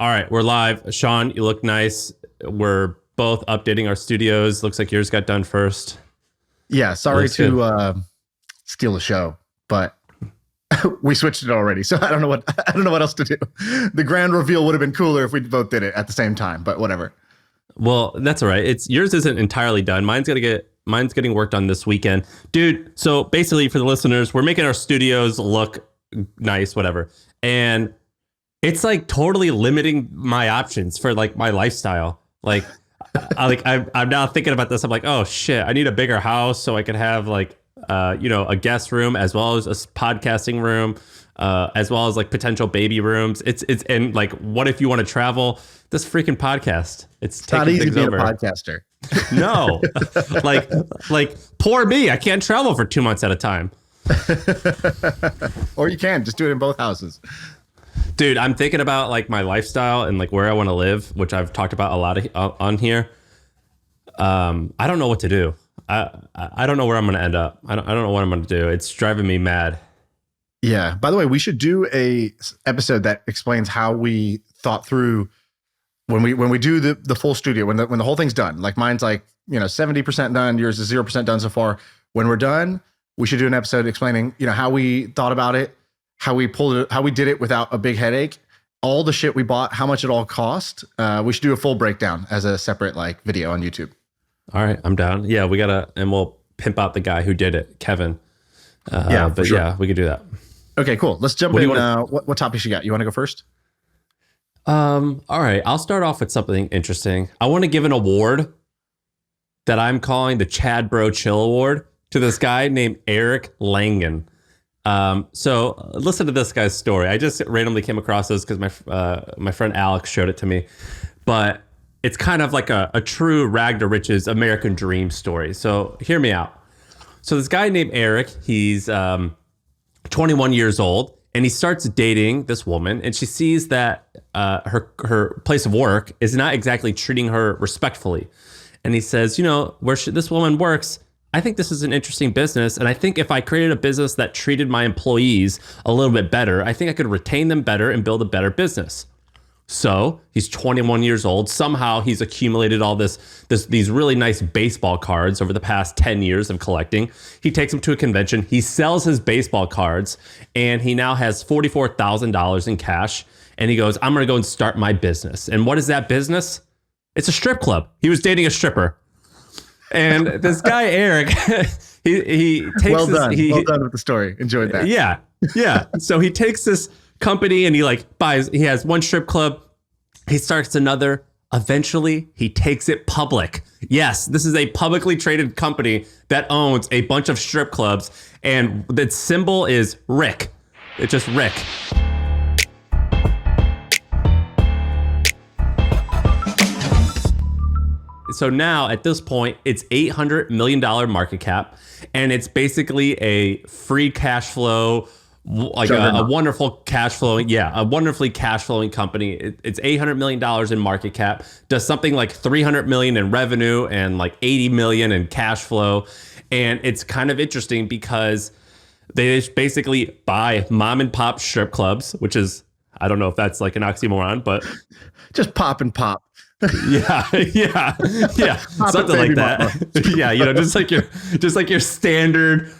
All right, we're live. Shaan, you look nice. We're both updating our studios. Looks like yours got done first. Yeah, sorry to steal the show, but we switched it already. So I don't know what else to do. The grand reveal would have been cooler if we both did it at the same time, but whatever. Well, that's all right. Yours isn't entirely done. Mine's getting worked on this weekend. Dude, so basically for the listeners, we're making our studios look nice, whatever. And it's like totally limiting my options for like my lifestyle. Like, I'm now thinking about this. I'm like, oh shit, I need a bigger house so I could have like, a guest room as well as a podcasting room, as well as like potential baby rooms. It's and like, what if you want to travel? This freaking podcast. It's not easy being a podcaster. No, like poor me. I can't travel for 2 months at a time. Or you can just do it in both houses. Dude, I'm thinking about like my lifestyle and like where I want to live, which I've talked about a lot on here. I don't know what to do. I don't know where I'm going to end up. I don't know what I'm going to do. It's driving me mad. Yeah. By the way, we should do a episode that explains how we thought through when we do the full studio, when the whole thing's done. Like mine's like, 70% done. Yours is 0% done so far. When we're done, we should do an episode explaining, how we thought about it, how we pulled it, how we did it without a big headache, all the shit we bought, how much it all cost. We should do a full breakdown as a separate like video on YouTube. All right, I'm down. Yeah, and we'll pimp out the guy who did it, Kevin. But sure. Yeah, we could do that. Okay, cool. Let's jump in. What topics you got? You want to go first? All right, I'll start off with something interesting. I want to give an award that I'm calling the Chad Bro Chill Award to this guy named Eric Langan. So listen to this guy's story. I just randomly came across this because my friend Alex showed it to me, but it's kind of like a true rag to riches American dream story. So hear me out. So this guy named Eric, he's 21 years old, and he starts dating this woman, and she sees that her place of work is not exactly treating her respectfully. And he says, where this woman works, I think this is an interesting business. And I think if I created a business that treated my employees a little bit better, I think I could retain them better and build a better business. So he's 21 years old. Somehow he's accumulated all these really nice baseball cards over the past 10 years of collecting. He takes them to a convention. He sells his baseball cards, and he now has $44,000 in cash. And he goes, I'm going to go and start my business. And what is that business? It's a strip club. He was dating a stripper. And this guy, Eric, he takes well done with the story. Enjoyed that. Yeah. So he takes this company and he has one strip club. He starts another. Eventually, he takes it public. Yes, this is a publicly traded company that owns a bunch of strip clubs. And the symbol is Rick. It's just Rick. So now at this point, it's $800 million market cap, and it's basically a free cash flow, like a wonderful cash flowing. Yeah, a wonderfully cash flowing company. It's $800 million in market cap, does something like $300 million in revenue and like $80 million in cash flow. And it's kind of interesting because they basically buy mom and pop strip clubs, which is, I don't know if that's like an oxymoron, but just pop and pop. Yeah, something like that. Yeah, just like your standard,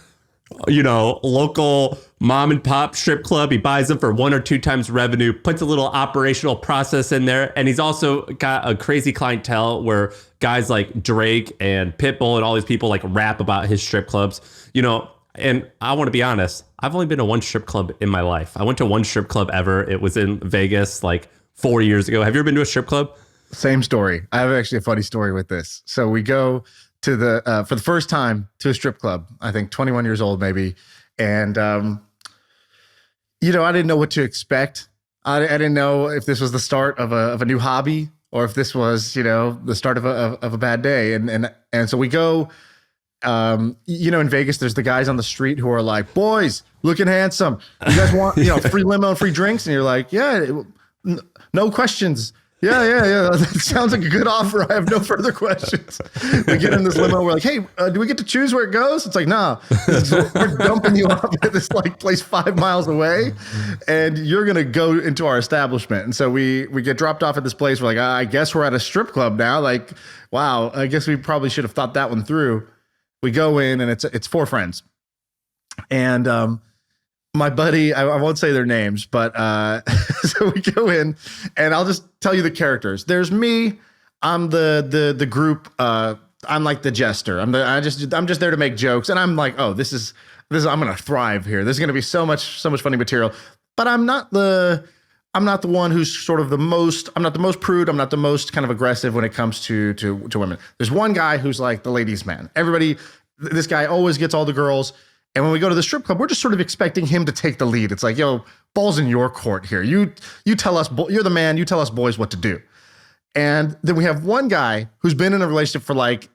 local mom and pop strip club. He buys them for 1 or 2 times revenue, puts a little operational process in there, and he's also got a crazy clientele where guys like Drake and Pitbull and all these people like rap about his strip clubs. And I want to be honest, I've only been to one strip club in my life. I went to one strip club ever. It was in Vegas like 4 years ago. Have you ever been to a strip club? Same story. I have actually a funny story with this. So we go to for the first time to a strip club, I think 21 years old maybe. And, I didn't know what to expect. I didn't know if this was the start of a new hobby or if this was, the start of a bad day. And so we go, in Vegas, there's the guys on the street who are like, boys, looking handsome. You guys want, free limo and free drinks? And you're like, yeah, no questions. Yeah. That sounds like a good offer. I have no further questions. We get in this limo. We're like, hey, do we get to choose where it goes? It's like, nah, we're dumping you off at this like place 5 miles away, and you're gonna go into our establishment. And so we get dropped off at this place. We're like, I guess we're at a strip club now. Like, wow, I guess we probably should have thought that one through. We go in, and it's 4 friends, and my buddy, I won't say their names, but so we go in, and I'll just tell you the characters. There's me. I'm the group. I'm like the jester. I'm just there to make jokes, and I'm like, oh, this is I'm gonna thrive here. There's gonna be so much funny material. But I'm not the one who's sort of the most. I'm not the most prude. I'm not the most kind of aggressive when it comes to women. There's one guy who's like the ladies' man. This guy always gets all the girls. And when we go to the strip club, we're just sort of expecting him to take the lead. It's like, yo, ball's in your court here. You tell us, you're the man. You tell us boys what to do. And then we have one guy who's been in a relationship for like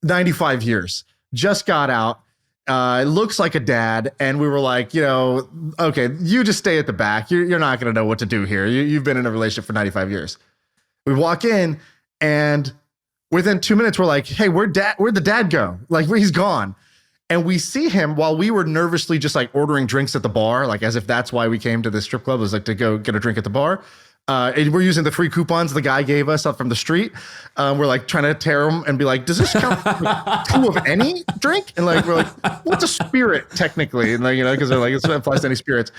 95 years, just got out, looks like a dad. And we were like, okay, you just stay at the back. You're not going to know what to do here. You've been in a relationship for 95 years. We walk in, and within 2 minutes, we're like, hey, where'd the dad go? Like, he's gone. And we see him while we were nervously just like ordering drinks at the bar, like as if that's why we came to the strip club, was like to go get a drink at the bar. And we're using the free coupons the guy gave us up from the street. We're like trying to tear them and be like, does this count for 2 of any drink? And like, we're like, what's a spirit technically? And like, because they're like, it applies to any spirits.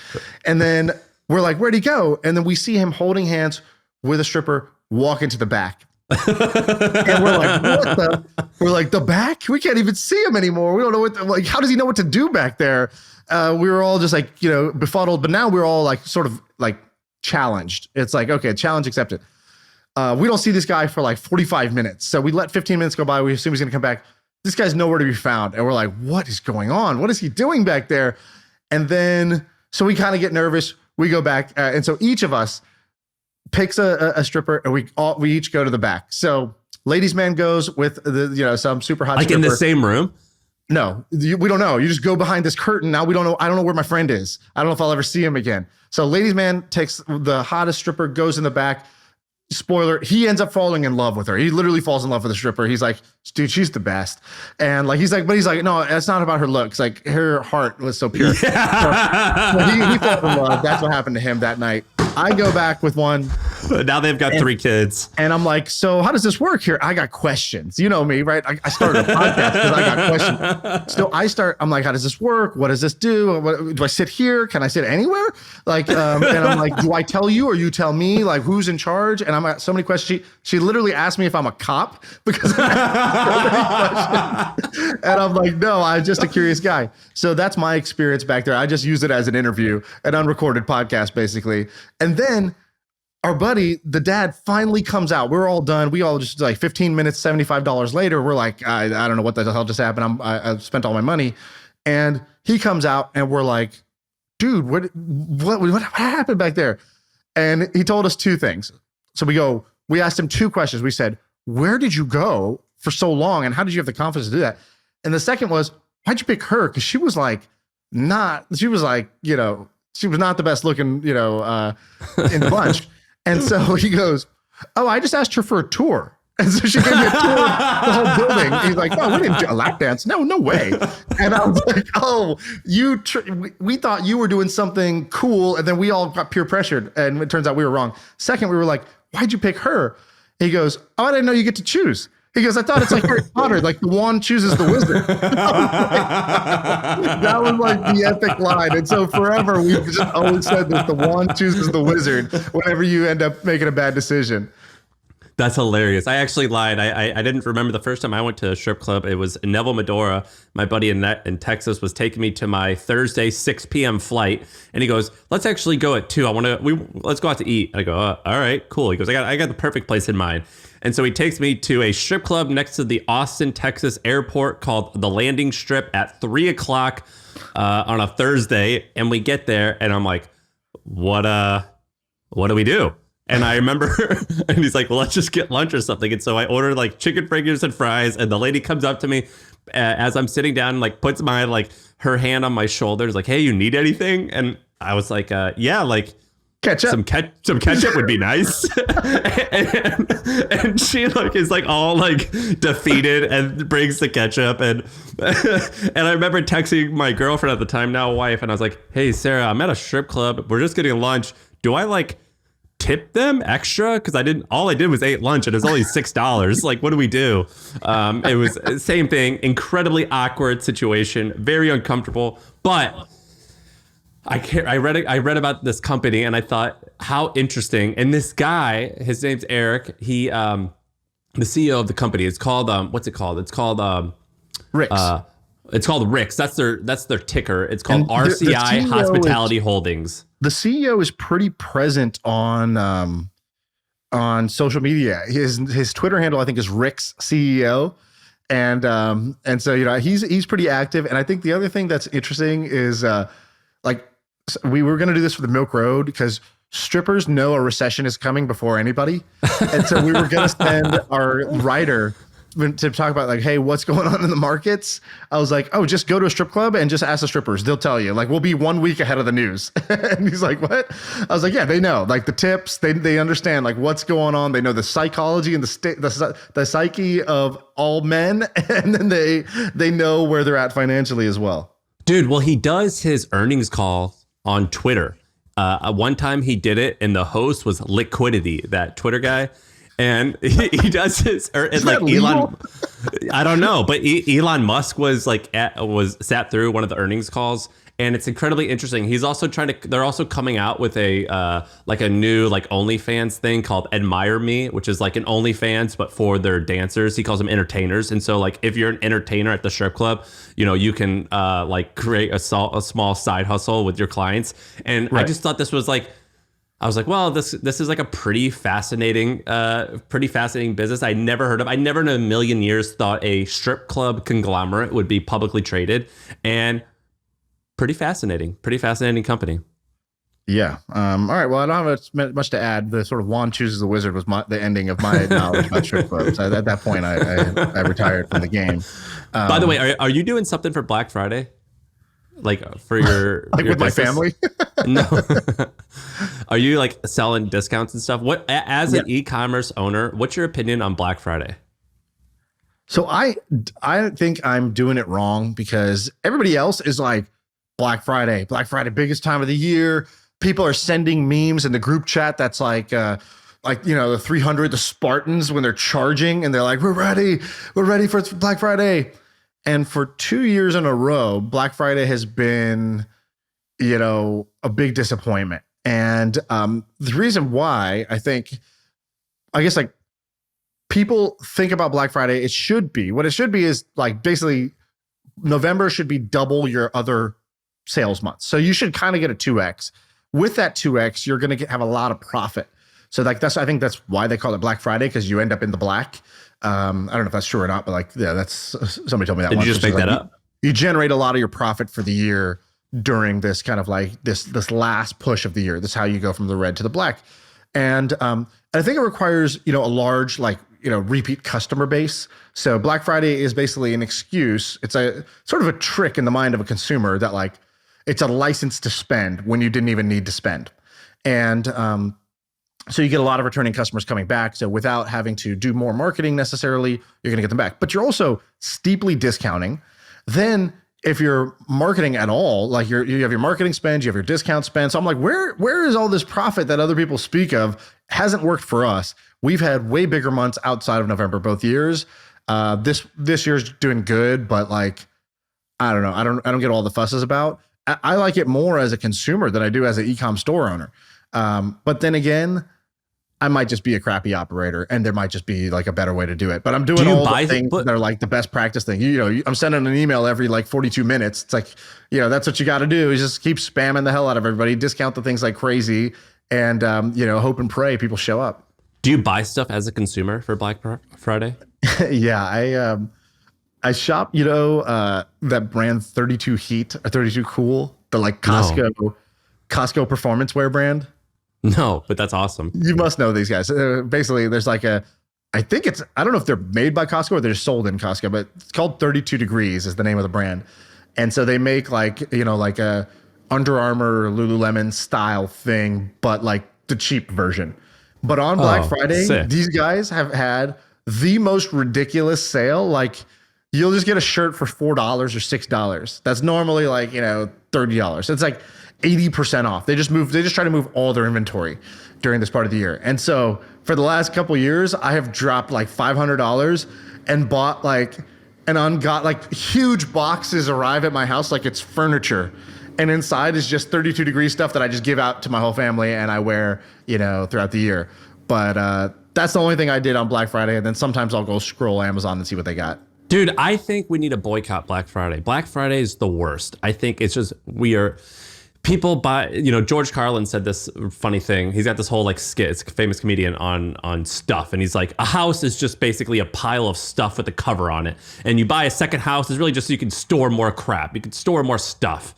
And then we're like, where'd he go? And then we see him holding hands with a stripper, walk into the back. And we're like, we're like, the back? We can't even see him anymore. We don't know how does he know what to do back there? We were all just like, befuddled, but now we're all like sort of like challenged. It's like, okay, challenge accepted. We don't see this guy for like 45 minutes. So we let 15 minutes go by. We assume he's going to come back. This guy's nowhere to be found. And we're like, what is going on? What is he doing back there? And then, so we kind of get nervous. We go back. And so each of us picks a stripper, and we each go to the back. So ladies' man goes with some super hot stripper. Like in the same room? No, we don't know. You just go behind this curtain. Now we don't know. I don't know where my friend is. I don't know if I'll ever see him again. So ladies' man takes the hottest stripper, goes in the back. Spoiler, he ends up falling in love with her. He literally falls in love with the stripper. He's like, dude, she's the best. And like, he's like, no, it's not about her looks. Like, her heart was so pure. Yeah. So he fell in love. That's what happened to him that night. I go back with one. Now they've got 3 kids. And I'm like, so how does this work here? I got questions. You know me, right? I started a podcast because I got questions. So I'm like, how does this work? What does this do? Do I sit here? Can I sit anywhere? Like, and I'm like, do I tell you or you tell me? Like, who's in charge? And I'm got so many questions. She literally asked me if I'm a cop because I asked so many questions. And I'm like, no, I'm just a curious guy. So that's my experience back there. I just use it as an interview, an unrecorded podcast, basically. And then our buddy, the dad, finally comes out. We're all done. We all just like 15 minutes, $75 later. We're like, I don't know what the hell just happened. I spent all my money. And he comes out and we're like, dude, what happened back there? And he told us 2 things. So we asked him 2 questions. We said, where did you go for so long? And how did you have the confidence to do that? And the second was, why'd you pick her? Because she was not the best looking, in the bunch. And so he goes, oh, I just asked her for a tour. And so she gave me a tour of the whole building. He's like, no, we didn't do a lap dance. No way. And I was like, oh, we thought you were doing something cool. And then we all got peer pressured. And it turns out we were wrong. Second, we were like, why'd you pick her? He goes, oh, I didn't know you get to choose. He goes, I thought it's like Harry Potter, like the wand chooses the wizard. That was like the epic line. And so forever, we've just always said that the wand chooses the wizard whenever you end up making a bad decision. That's hilarious. I actually lied. I didn't remember the first time I went to a strip club. It was in Neville, Medora. My buddy in Texas was taking me to my Thursday 6 p.m. flight, and he goes, "Let's actually go at 2. Let's go out to eat." I go, "All right, cool." He goes, "I got the perfect place in mind." And so he takes me to a strip club next to the Austin, Texas airport called the Landing Strip at 3 o'clock on a Thursday. And we get there, and I'm like, "What do we do?" And I remember, and he's like, well, let's just get lunch or something. And so I ordered like chicken fingers and fries. And the lady comes up to me as I'm sitting down, like puts her hand on my shoulders, like, hey, you need anything? And I was like, yeah, like, Catch up. Some ketchup would be nice. and she like is like all like defeated and brings the ketchup and and I remember texting my girlfriend at the time, now wife, and I was like, hey Sarah, I'm at a strip club. We're just getting lunch. Do I like tip them extra? Because all I did was ate lunch and it was only $6. Like, what do we do? It was the same thing. Incredibly awkward situation, very uncomfortable. But I read about this company and I thought, how interesting. And this guy, his name's Eric. He the CEO of the company. It's called what's it called? It's called Rick's. It's called Rick's. That's their ticker. It's called RCI Hospitality Holdings. The CEO is pretty present on social media. His Twitter handle, I think, is Rick's CEO. And so, you know, he's pretty active. And I think the other thing that's interesting is like we were going to do this for the Milk Road because strippers know a recession is coming before anybody. And so we were going to send our writer to talk about like, hey, what's going on in the markets? I was like, oh, just go to a strip club and just ask the strippers. They'll tell you. Like, we'll be 1 week ahead of the news. And he's like, what? I was like, yeah, they know. Like the tips, they understand like what's going on. They know the psychology and the psyche of all men, and then they know where they're at financially as well. Dude, well, he does his earnings call on Twitter. One time he did it, and the host was Liquidity, that Twitter guy. And he does his, it's like Elon. I don't know, but Elon Musk was like sat through one of the earnings calls, and it's incredibly interesting. He's also they're also coming out with a like a new like OnlyFans thing called Admire Me, which is like an OnlyFans but for their dancers. He calls them entertainers, and so like if you're an entertainer at the strip club, you know, you can like create a small side hustle with your clients. And right. I just thought this was like, I was like, well, this is like a pretty fascinating business. I never in a million years thought a strip club conglomerate would be publicly traded, and pretty fascinating company. Yeah. All right. Well, I don't have much to add. The sort of Juan chooses the wizard was the ending of my knowledge about strip clubs. At that point, I retired from the game. By the way, are you doing something for Black Friday? Like for your like your with business? My family? No. Are you like selling discounts and stuff? What as an e-commerce owner, what's your opinion on Black Friday? So I think I'm doing it wrong because everybody else is like Black Friday, biggest time of the year. People are sending memes in the group chat that's like you know, the 300, the Spartans when they're charging and they're like, we're ready for Black Friday. And for 2 years in a row, Black Friday has been, you know, a big disappointment. And the reason why I guess like people think about Black Friday, what it should be is like basically November should be double your other sales months. So you should kind of get a 2X. With that 2X, you're going to have a lot of profit. So like I think that's why they call it Black Friday, because you end up in the black. I don't know if that's true or not, but like, yeah, that's somebody told me that. Did you just make that up? You generate a lot of your profit for the year during this kind of like this last push of the year. That's how you go from the red to the black. And I think it requires, you know, a large, like, you know, repeat customer base. So Black Friday is basically an excuse. It's a sort of a trick in the mind of a consumer that like, it's a license to spend when you didn't even need to spend. And so you get a lot of returning customers coming back. So without having to do more marketing necessarily, you're going to get them back. But you're also steeply discounting. Then if you're marketing at all, like you have your marketing spend, you have your discount spend. So I'm like, where is all this profit that other people speak of? Hasn't worked for us. We've had way bigger months outside of November both years. This year's doing good, but like, I don't know. I don't get all the fusses about. I like it more as a consumer than I do as an e-com store owner. But then again, I might just be a crappy operator and there might just be like a better way to do it. But I'm doing all the things that are like the best practice thing. You know, I'm sending an email every like 42 minutes. It's like, you know, that's what you got to do is just keep spamming the hell out of everybody, discount the things like crazy, and, you know, hope and pray people show up. Do you buy stuff as a consumer for Black Friday? Yeah, I shop, you know, that brand 32 Heat or 32 Cool, the like Costco performance wear brand. No, but that's awesome. You must know these guys. Basically, there's like I don't know if they're made by Costco or they're sold in Costco, but it's called 32 Degrees is the name of the brand. And so they make like, you know, like a Under Armour, Lululemon style thing, but like the cheap version. But on Black Friday, sick. these guys have had the most ridiculous sale. Like you'll just get a shirt for $4 or $6. That's normally like, $30. It's like 80% off. They just try to move all their inventory during this part of the year. And so for the last couple years, I have dropped like $500 and bought got like huge boxes arrive at my house like it's furniture. And inside is just 32-degree stuff that I just give out to my whole family and I wear, throughout the year. But that's the only thing I did on Black Friday. And then sometimes I'll go scroll Amazon and see what they got. Dude, I think we need to boycott Black Friday. Black Friday is the worst. I think it's just people buy, George Carlin said this funny thing. He's got this whole like skit, it's a famous comedian on stuff. And he's like, a house is just basically a pile of stuff with a cover on it. And you buy a second house, it's really just so you can store more crap. You can store more stuff.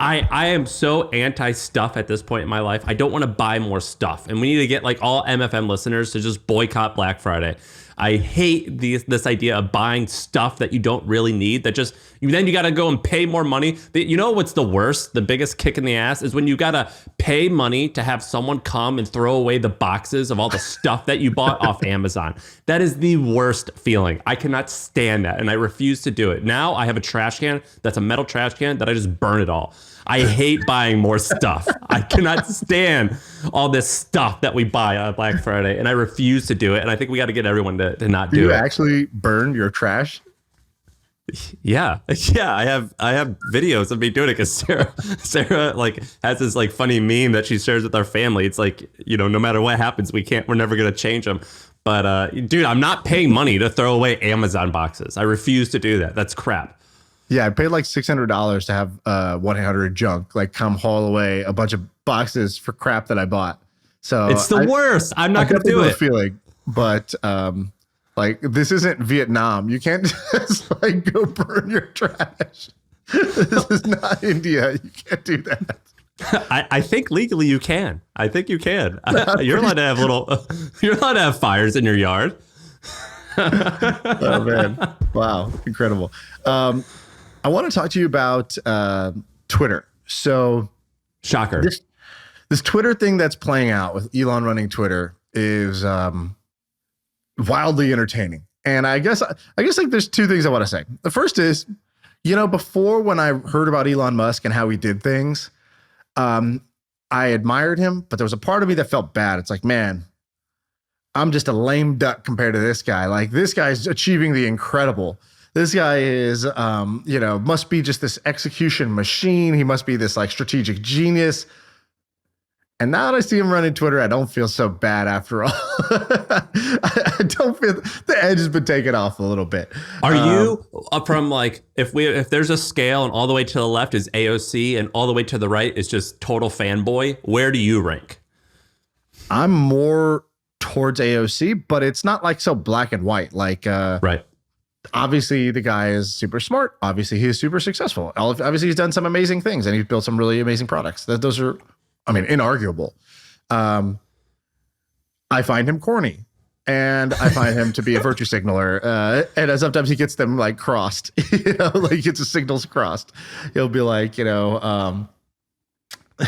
I am so anti-stuff at this point in my life. I don't want to buy more stuff. And we need to get like all MFM listeners to just boycott Black Friday. I hate this idea of buying stuff that you don't really need, that just, then you got to go and pay more money. You know what's the worst? The biggest kick in the ass is when you got to pay money to have someone come and throw away the boxes of all the stuff that you bought off Amazon. That is the worst feeling. I cannot stand that, and I refuse to do it. Now I have a trash can that's a metal trash can that I just burn it all. I hate buying more stuff. I cannot stand all this stuff that we buy on Black Friday, and I refuse to do it. And I think we got to get everyone to not do it. You actually burn your trash? Yeah. I have videos of me doing it because Sarah like has this like funny meme that she shares with our family. It's like, no matter what happens, we're never going to change them. But dude, I'm not paying money to throw away Amazon boxes. I refuse to do that. That's crap. Yeah, I paid like $600 to have 1-800 junk like come haul away a bunch of boxes for crap that I bought. So it's the worst. I'm not going to do it. Feeling, but like this isn't Vietnam. You can't just like go burn your trash. This is not India. You can't do that. I think legally you can. I think you can. You're allowed to have You're allowed to have fires in your yard. Oh man! Wow, incredible. I want to talk to you about Twitter. So, shocker. This Twitter thing that's playing out with Elon running Twitter is wildly entertaining. And I guess like there's two things I want to say. The first is, before when I heard about Elon Musk and how he did things, I admired him, but there was a part of me that felt bad. It's like, man, I'm just a lame duck compared to this guy. Like this guy's achieving the incredible. This guy is, must be just this execution machine. He must be this like strategic genius. And now that I see him running Twitter, I don't feel so bad after all. I don't feel the edge has been taken off a little bit. Are you from like, if there's a scale and all the way to the left is AOC and all the way to the right is just total fanboy, where do you rank? I'm more towards AOC, but it's not like so black and white. Like, right. Obviously, the guy is super smart. Obviously, he is super successful. Obviously, he's done some amazing things and he's built some really amazing products. Those are, inarguable. I find him corny and I find him to be a virtue signaler. And sometimes he gets them like crossed, like he gets his signals crossed. He'll be like, it'll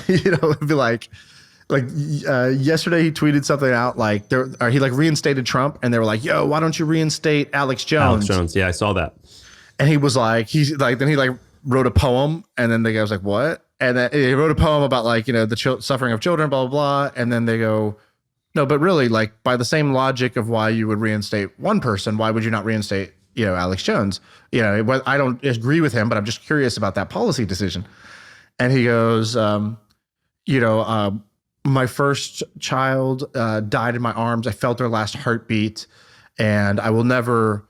be like yesterday he tweeted something out like he like reinstated Trump and they were like, yo, why don't you reinstate Alex Jones? Alex Jones. Yeah, I saw that. And he was like, then he wrote a poem and then the guy was like, what? And then he wrote a poem about like, the suffering of children, blah, blah, blah. And then they go, no, but really like by the same logic of why you would reinstate one person, why would you not reinstate, Alex Jones? I don't agree with him, but I'm just curious about that policy decision. And he goes, my first child died in my arms. I felt their last heartbeat, and I will never,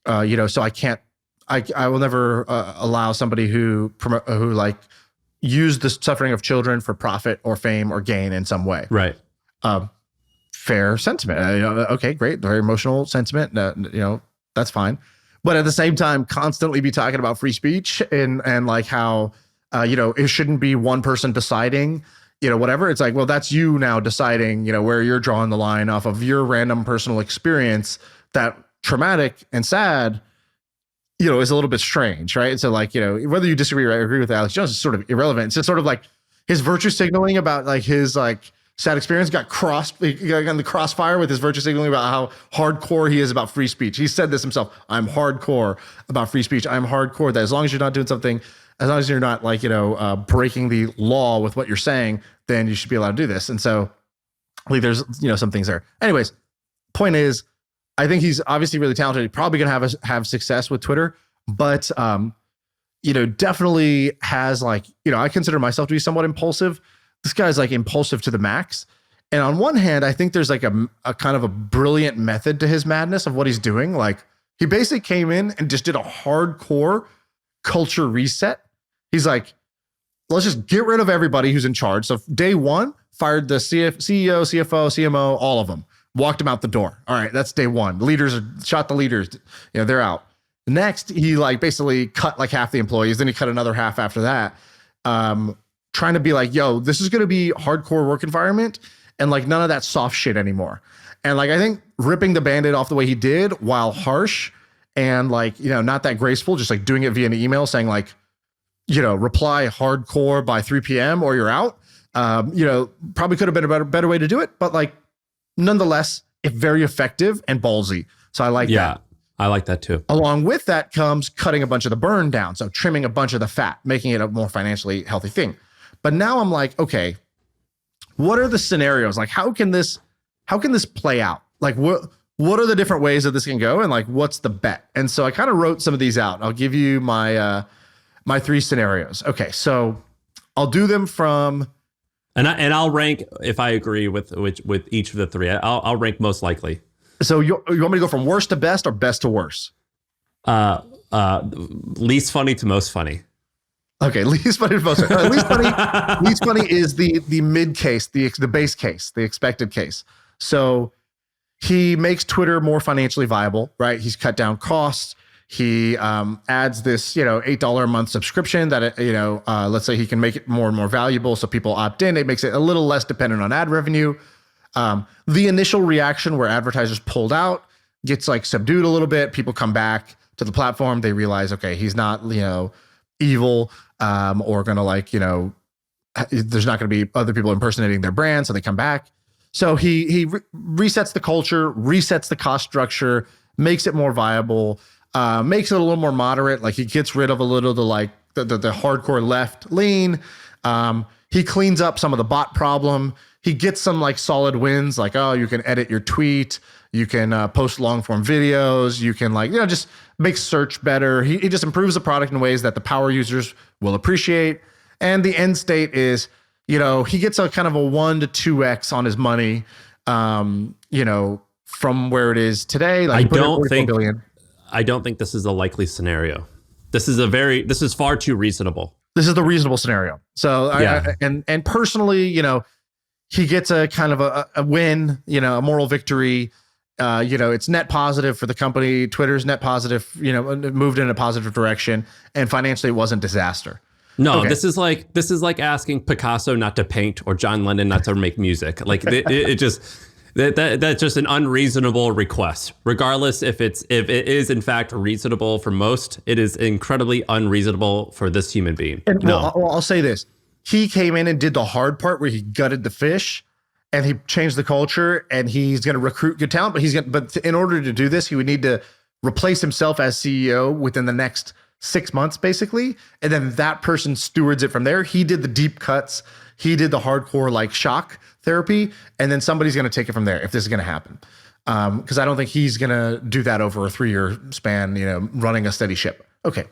so I can't. I will never allow somebody who like use the suffering of children for profit or fame or gain in some way. Right. Fair sentiment. Okay, great. Very emotional sentiment. That's fine. But at the same time, constantly be talking about free speech and like how it shouldn't be one person deciding. Whatever. It's like, well, that's you now deciding, where you're drawing the line off of your random personal experience that traumatic and sad. is a little bit strange, right? And so like, whether you disagree or agree with Alex Jones is sort of irrelevant. It's just sort of like his virtue signaling about like his like sad experience got in the crossfire with his virtue signaling about how hardcore he is about free speech. He said this himself. I'm hardcore about free speech. I'm hardcore that as long as you're not doing something, as long as you're not like, breaking the law with what you're saying, then you should be allowed to do this. And so like there's, some things there. Anyways, point is, I think he's obviously really talented. He's probably going to have success with Twitter, but, definitely has like, I consider myself to be somewhat impulsive. This guy's like impulsive to the max. And on one hand, I think there's like a kind of a brilliant method to his madness of what he's doing. Like he basically came in and just did a hardcore culture reset. He's like, let's just get rid of everybody who's in charge. So day one, fired the CEO, CFO, CMO, all of them. Walked them out the door. All right, that's day one. Shot the leaders. They're out. Next, he like basically cut like half the employees. Then he cut another half after that. Trying to be like, yo, this is going to be hardcore work environment and like none of that soft shit anymore. And like, I think ripping the Band-Aid off the way he did while harsh and like, not that graceful, just like doing it via an email saying like, reply hardcore by 3 p.m. or you're out. Probably could have been a better way to do it, but like, nonetheless, it's very effective and ballsy. So I like that. Yeah, I like that too. Along with that comes cutting a bunch of the burn down. So trimming a bunch of the fat, making it a more financially healthy thing. But now I'm like, okay, what are the scenarios? Like, how can this play out? Like, what are the different ways that this can go? And like, what's the bet? And so I kind of wrote some of these out. I'll give you my 3 scenarios. Okay, so I'll do them from. And I'll rank if I agree with each of the 3. I'll rank most likely. So you want me to go from worst to best or best to worst? Least funny to most funny. Okay, least funny to most funny. Least funny is the mid case, the base case, the expected case. So he makes Twitter more financially viable, right? He's cut down costs. He adds this, $8 a month subscription that, let's say he can make it more and more valuable so people opt in. It makes it a little less dependent on ad revenue. The initial reaction where advertisers pulled out gets like subdued a little bit. People come back to the platform. They realize, okay, he's not, evil or going to like, there's not going to be other people impersonating their brand. So they come back. So he resets the culture, resets the cost structure, makes it more viable. Makes it a little more moderate. Like he gets rid of a little the hardcore left lean. He cleans up some of the bot problem. He gets some like solid wins, like, oh, you can edit your tweet. You can post long form videos. You can like, just make search better. He just improves the product in ways that the power users will appreciate. And the end state is, he gets a kind of a 1 to 2x on his money, from where it is today. Like I don't think this is a likely scenario. This is far too reasonable. This is the reasonable scenario. So, yeah. And personally, he gets a kind of a win, a moral victory. It's net positive for the company. Twitter's net positive, moved in a positive direction, and financially it wasn't disaster. No, okay. This is like asking Picasso not to paint or John Lennon not to make music. Like it just. That's just an unreasonable request. Regardless if it is in fact reasonable for most, it is incredibly unreasonable for this human being. And I'll say this: he came in and did the hard part where he gutted the fish, and he changed the culture, and he's going to recruit good talent. But in order to do this, he would need to replace himself as CEO within the next 6 months, basically, and then that person stewards it from there. He did the deep cuts. He did the hardcore like shock therapy, and then somebody's going to take it from there if this is going to happen. Because I don't think he's going to do that over a 3-year span, running a steady ship. Okay.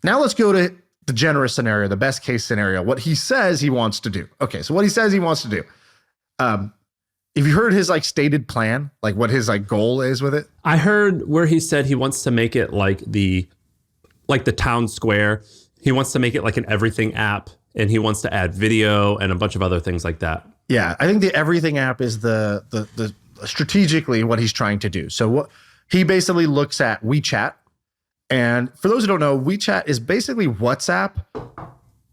Now let's go to the generous scenario, the best case scenario, what he says he wants to do. Okay. So what he says he wants to do. If you heard his like stated plan, like what his like goal is with it. I heard where he said he wants to make it like the town square. He wants to make it like an everything app. And he wants to add video and a bunch of other things like that. Yeah, I think the everything app is the strategically what he's trying to do. So what he basically looks at WeChat, and for those who don't know, WeChat is basically WhatsApp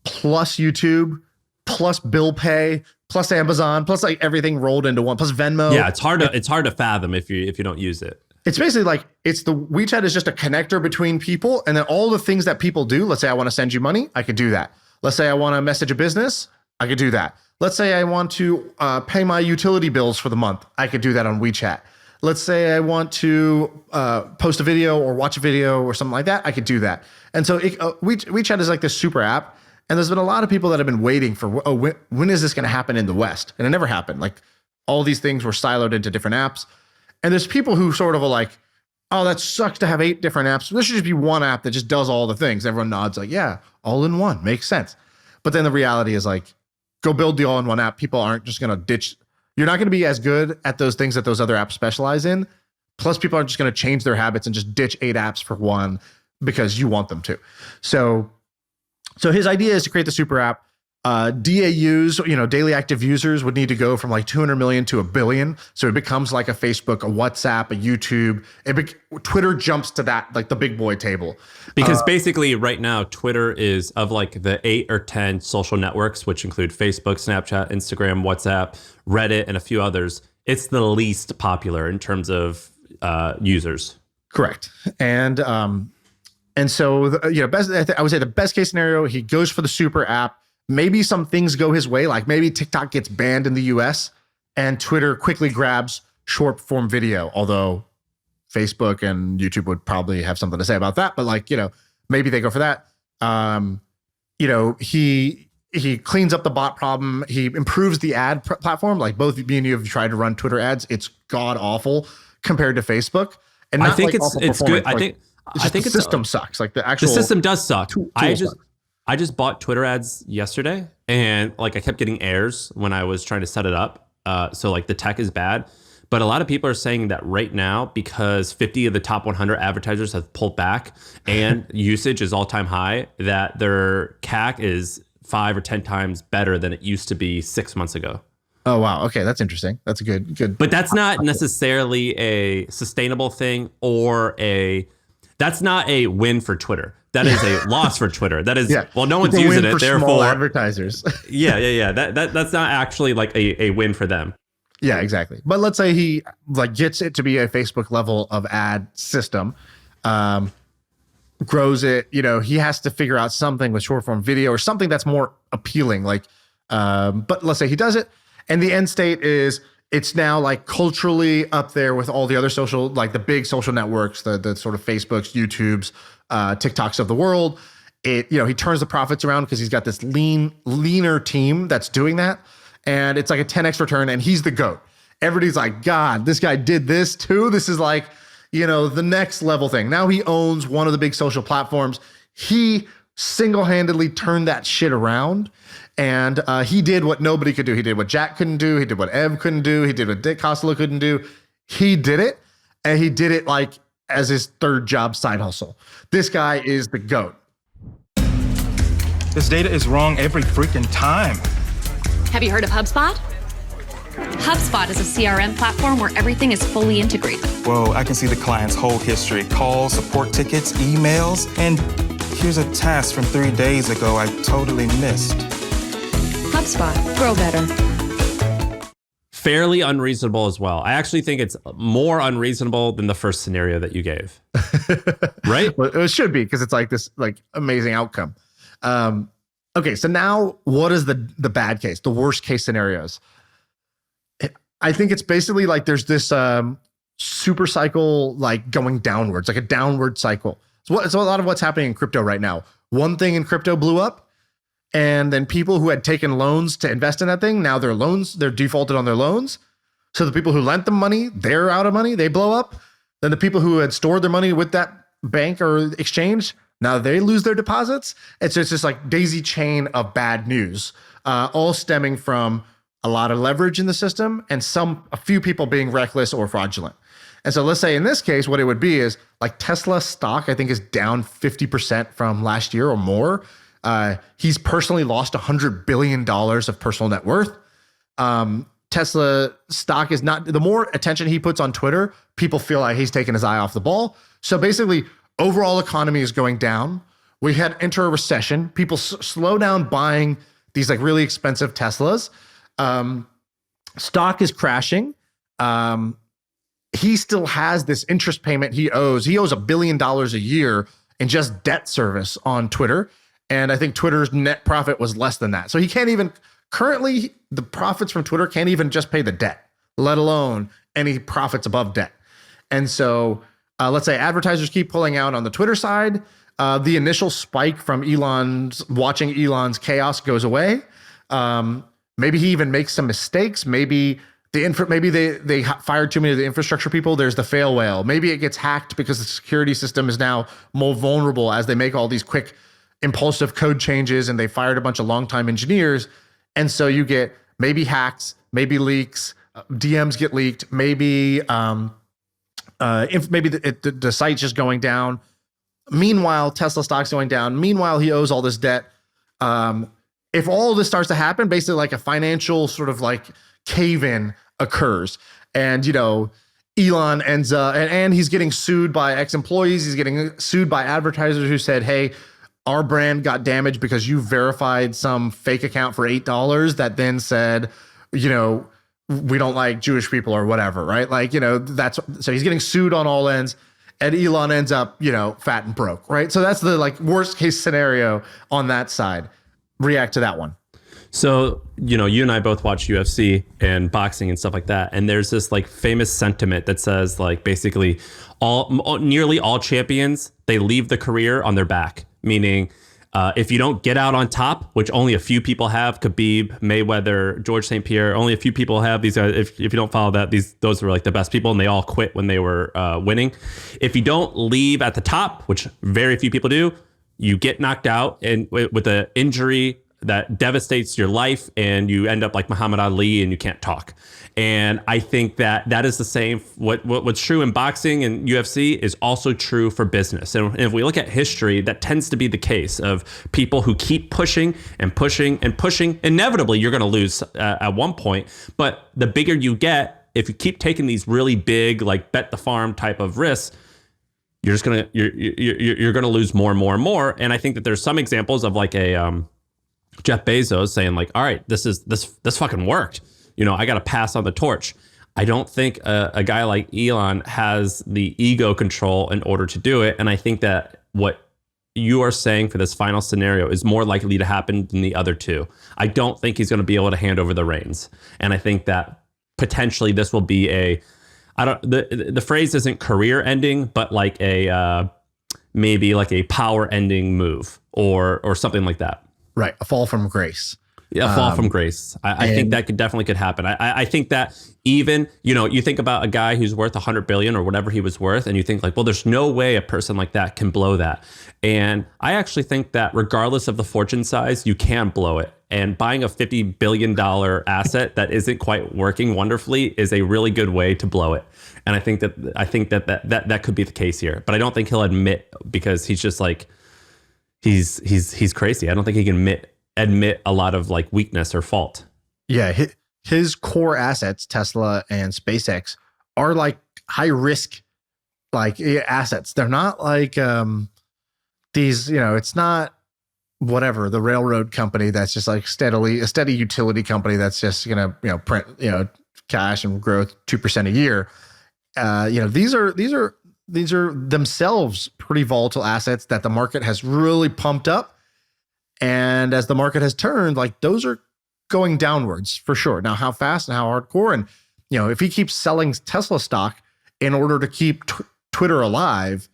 plus YouTube plus Bill Pay plus Amazon plus like everything rolled into one plus Venmo. Yeah, it's hard to fathom if you don't use it. It's basically like WeChat is just a connector between people, and then all the things that people do. Let's say I want to send you money, I could do that. Let's say I want to message a business, I could do that. Let's say I want to pay my utility bills for the month, I could do that on WeChat. Let's say I want to post a video or watch a video or something like that, I could do that. And so WeChat is like this super app, and there's been a lot of people that have been waiting for, when is this going to happen in the West? And it never happened. Like all these things were siloed into different apps. And there's people who sort of are like, oh, that sucks to have 8 different apps. There should just be one app that just does all the things. Everyone nods like, yeah, all in one, makes sense. But then the reality is like, go build the all-in-one app. People aren't just going to ditch. You're not going to be as good at those things that those other apps specialize in. Plus, people aren't just going to change their habits and just ditch 8 apps for one because you want them to. So his idea is to create the super app. DAUs, daily active users would need to go from like 200 million to 1 billion. So it becomes like a Facebook, a WhatsApp, a YouTube. Twitter jumps to that, like the big boy table. Because basically right now, Twitter is of like the 8 or 10 social networks, which include Facebook, Snapchat, Instagram, WhatsApp, Reddit, and a few others. It's the least popular in terms of users. Correct. And so, I would say the best case scenario, he goes for the super app. Maybe some things go his way, like maybe TikTok gets banned in the US and Twitter quickly grabs short form video, although Facebook and YouTube would probably have something to say about that. But maybe they go for that. He cleans up the bot problem. He improves the ad platform. Like both me and you have tried to run Twitter ads. It's god awful compared to Facebook. And I think it's good. I think the system sucks. Like the system does suck. Sucks. I just bought Twitter ads yesterday, and like I kept getting errors when I was trying to set it up. So like the tech is bad, but a lot of people are saying that right now, because 50 of the top 100 advertisers have pulled back and usage is all time high, that their CAC is 5 or 10 times better than it used to be 6 months ago. Oh, wow. Okay. That's interesting. That's a good. But that's not necessarily a sustainable thing that's not a win for Twitter. That is a loss for Twitter. That is, well, no one's using it. Therefore, small advertisers. Yeah. That's not actually like a win for them. Yeah, exactly. But let's say he gets it to be a Facebook level of ad system, grows it. He has to figure out something with short form video or something that's more appealing. But let's say he does it, and the end state is it's now like culturally up there with all the other social, like the big social networks, the sort of Facebooks, YouTubes, TikToks of the world. He turns the profits around because he's got this leaner team that's doing that. And it's like a 10x return, and he's the GOAT. Everybody's like, God, this guy did this too. This is like, the next level thing. Now he owns one of the big social platforms. He single-handedly turned that shit around. And he did what nobody could do. He did what Jack couldn't do. He did what Ev couldn't do. He did what Dick Costello couldn't do. He did it. And he did it like as his third job side hustle. This guy is the GOAT. This data is wrong every freaking time. Have you heard of HubSpot? HubSpot is a CRM platform where everything is fully integrated. Whoa, I can see the client's whole history, calls, support tickets, emails, and here's a task from 3 days ago I totally missed. HubSpot, grow better. Fairly unreasonable as well. I actually think it's more unreasonable than the first scenario that you gave. Right? Well, it should be, because it's like this amazing outcome. Okay, so now what is the bad case, the worst case scenarios? I think it's basically like there's this super cycle going downwards, like a downward cycle. So a lot of what's happening in crypto right now. One thing in crypto blew up, and then people who had taken loans to invest in that thing, now they're defaulted on their loans. So the people who lent them money, they're out of money, they blow up. Then the people who had stored their money with that bank or exchange, now they lose their deposits. It's just this daisy chain of bad news, all stemming from a lot of leverage in the system and a few people being reckless or fraudulent. And so let's say in this case, what it would be is Tesla stock, I think, is down 50% from last year or more. He's personally lost $100 billion of personal net worth. Tesla stock is not, the more attention he puts on Twitter, people feel like he's taking his eye off the ball. So basically, overall economy is going down. We had enter a recession. People slow down buying these really expensive Teslas. Stock is crashing. he still has this interest payment he owes. He owes $1 billion a year in just debt service on Twitter. And I think Twitter's net profit was less than that. So he can't even, currently, the profits from Twitter can't even just pay the debt, let alone any profits above debt. And so let's say advertisers keep pulling out on the Twitter side. The initial spike from watching Elon's chaos goes away. Maybe he even makes some mistakes. Maybe they fired too many of the infrastructure people. There's the fail whale. Maybe it gets hacked because the security system is now more vulnerable as they make all these quick, impulsive code changes, and they fired a bunch of longtime engineers. And so you get maybe hacks, maybe leaks, DMs get leaked, maybe the site's just going down. Meanwhile, Tesla stock's going down. Meanwhile, he owes all this debt. If all of this starts to happen, basically like a financial sort of like cave-in occurs, and Elon ends up and he's getting sued by ex-employees. He's getting sued by advertisers who said, "Hey, our brand got damaged because you verified some fake account for $8 that then said, we don't like Jewish people," or whatever, right? Like, so he's getting sued on all ends, and Elon ends up, fat and broke, right? So that's the like worst case scenario on that side. React to that one. So, you and I both watch UFC and boxing and stuff like that. And there's this like famous sentiment that says like basically nearly all champions, they leave the career on their back, meaning if you don't get out on top, which only a few people have, Khabib, Mayweather, George St. Pierre, only a few people have these guys. If you don't follow that, those were like the best people, and they all quit when they were winning. If you don't leave at the top, which very few people do, you get knocked out and with an injury that devastates your life, and you end up like Muhammad Ali and you can't talk. And I think that is the same. What's true in boxing and UFC is also true for business. And if we look at history, that tends to be the case of people who keep pushing and pushing and pushing. Inevitably, you're going to lose at one point. But the bigger you get, if you keep taking these really big, like bet the farm type of risks, you're gonna lose more and more and more. And I think that there's some examples of like a Jeff Bezos saying like, all right, this fucking worked. I got to pass on the torch. I don't think a guy like Elon has the ego control in order to do it. And I think that what you are saying for this final scenario is more likely to happen than the other two. I don't think he's going to be able to hand over the reins. And I think that potentially this will be the phrase isn't career ending, but like maybe like a power ending move or something like that. Right. A fall from grace. Yeah, a fall from grace. I think that could happen. I think that even, you think about a guy who's worth 100 billion or whatever he was worth, and you think like, well, there's no way a person like that can blow that. And I actually think that regardless of the fortune size, you can blow it. And buying a $50 billion asset that isn't quite working wonderfully is a really good way to blow it. And I think that could be the case here. But I don't think he'll admit, because he's just like, he's crazy. I don't think he can admit a lot of like weakness or fault. Yeah, his core assets, Tesla and SpaceX, are like high risk like assets. They're not like these, it's not whatever, the railroad company that's just like a steady utility company that's just gonna print cash and growth 2% a year. These are themselves pretty volatile assets that the market has really pumped up. And as the market has turned, like those are going downwards for sure. Now, how fast and how hardcore, and if he keeps selling Tesla stock in order to keep Twitter alive,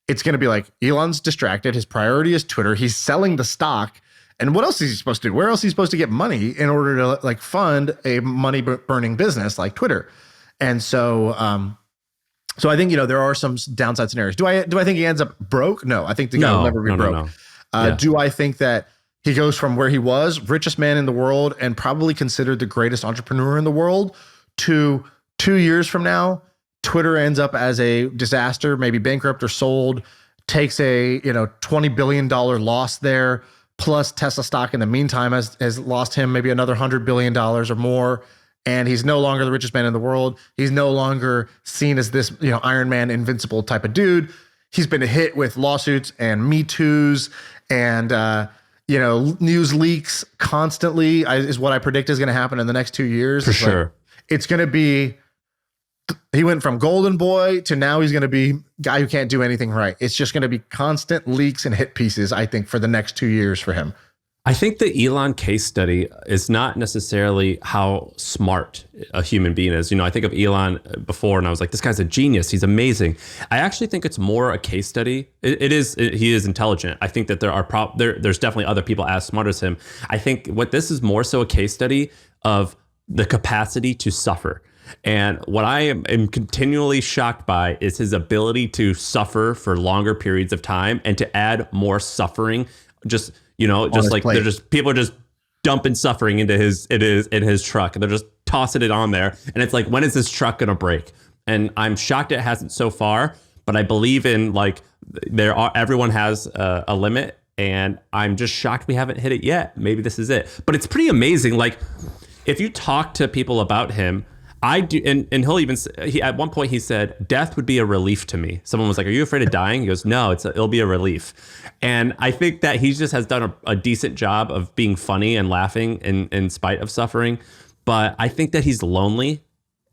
it's going to be like Elon's distracted. His priority is Twitter. He's selling the stock. And what else is he supposed to do? Where else is he supposed to get money in order to like fund a money burning business like Twitter? And so, I think there are some downside scenarios. Do I think he ends up broke? No, I think the guy will never be broke. No. Do I think that he goes from where he was, richest man in the world and probably considered the greatest entrepreneur in the world, to 2 years from now, Twitter ends up as a disaster, maybe bankrupt or sold, takes a $20 billion loss there, plus Tesla stock in the meantime has lost him maybe another $100 billion or more. And he's no longer the richest man in the world. He's no longer seen as this, Iron Man invincible type of dude. He's been hit with lawsuits and Me Too's and, news leaks constantly is what I predict is going to happen in the next 2 years. For sure. It's going to be He went from golden boy to now he's going to be guy who can't do anything right. It's just going to be constant leaks and hit pieces, I think, for the next 2 years for him. I think the Elon case study is not necessarily how smart a human being is. I think of Elon before and I was like, this guy's a genius. He's amazing. I actually think it's more a case study. He is intelligent. I think that there's definitely other people as smart as him. I think what this is more so a case study of the capacity to suffer. And what I am continually shocked by is his ability to suffer for longer periods of time and to add more suffering. Just like plate. they're just people are just dumping suffering into his truck and they're just tossing it on there. And it's like, when is this truck going to break? And I'm shocked it hasn't so far, but I believe in like everyone has a limit, and I'm just shocked we haven't hit it yet. Maybe this is it, but it's pretty amazing. Like if you talk to people about him, I do, and he'll even at one point he said, death would be a relief to me. Someone was like, are you afraid of dying? He goes, no, it'll be a relief. And I think that he just has done a decent job of being funny and laughing in spite of suffering. But I think that he's lonely,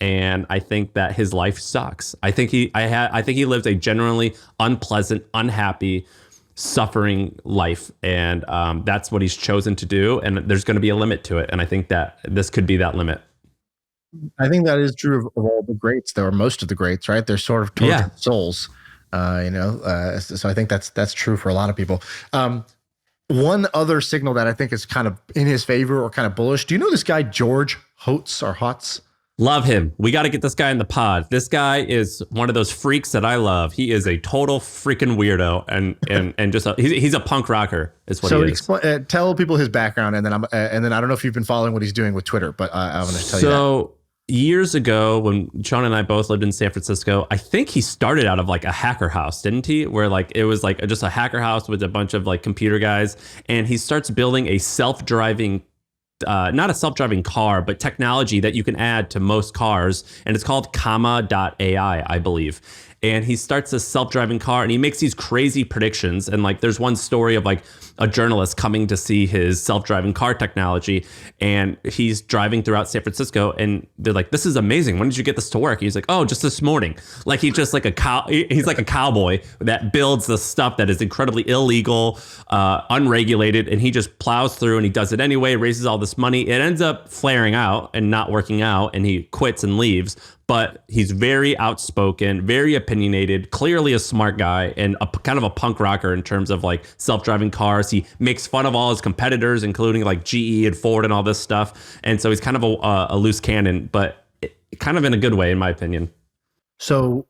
and I think that his life sucks. I think he lives a generally unpleasant, unhappy, suffering life, and that's what he's chosen to do. And there's going to be a limit to it, and I think that this could be that limit. I think that is true of all the greats, though, or most of the greats, right? They're sort of tortured souls, so I think that's true for a lot of people. One other signal that I think is kind of in his favor or kind of bullish. Do you know this guy, George Hotz or Hotz? Love him. We got to get this guy in the pod. This guy is one of those freaks that I love. He is a total freaking weirdo, and just he's a punk rocker. Is what he is. Tell people his background, and then I don't know if you've been following what he's doing with Twitter, but I'm going to tell you that. So years ago, when Shaan and I both lived in San Francisco, I think he started out of like a hacker house, didn't he? Where like it was like just a hacker house with a bunch of like computer guys, and he starts building a self-driving. Not a self-driving car, but technology that you can add to most cars. And it's called comma.ai, I believe. And he starts a self-driving car and he makes these crazy predictions. And like, there's one story of like a journalist coming to see his self-driving car technology, and he's driving throughout San Francisco, and they're like, this is amazing. When did you get this to work? He's like, oh, just this morning. Like he's just like he's like a cowboy that builds the stuff that is incredibly illegal, unregulated. And he just plows through and he does it anyway, raises all this money. It ends up flaring out and not working out, and he quits and leaves. But he's very outspoken, very opinionated, clearly a smart guy, and kind of a punk rocker in terms of like self-driving cars. He makes fun of all his competitors, including like GE and Ford and all this stuff. And so he's kind of a loose cannon, but kind of in a good way, in my opinion. So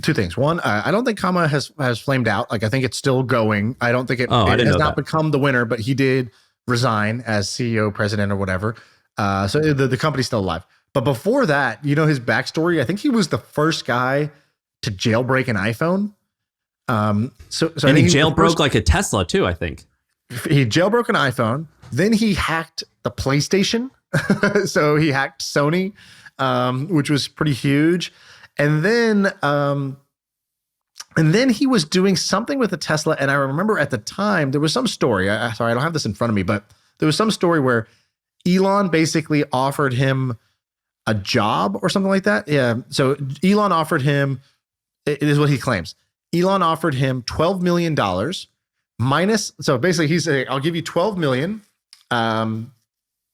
two things. One, I don't think Comma has flamed out. Like I think it's still going. I don't think it has not become the winner, but he did resign as CEO, president, or whatever. So the company's still alive. But before that, you know his backstory. I think he was the first guy to jailbreak an iPhone. And he jailbroke like a Tesla too, I think. He jailbroke an iPhone. Then he hacked the PlayStation. So he hacked Sony, which was pretty huge. And then he was doing something with a Tesla. And I remember at the time there was some story. Sorry, I don't have this in front of me, but there was some story where Elon basically offered him a job or something like that. Yeah. So Elon offered him, it is what he claims. Elon offered him $12 million minus. So basically he's saying, I'll give you 12 million. Or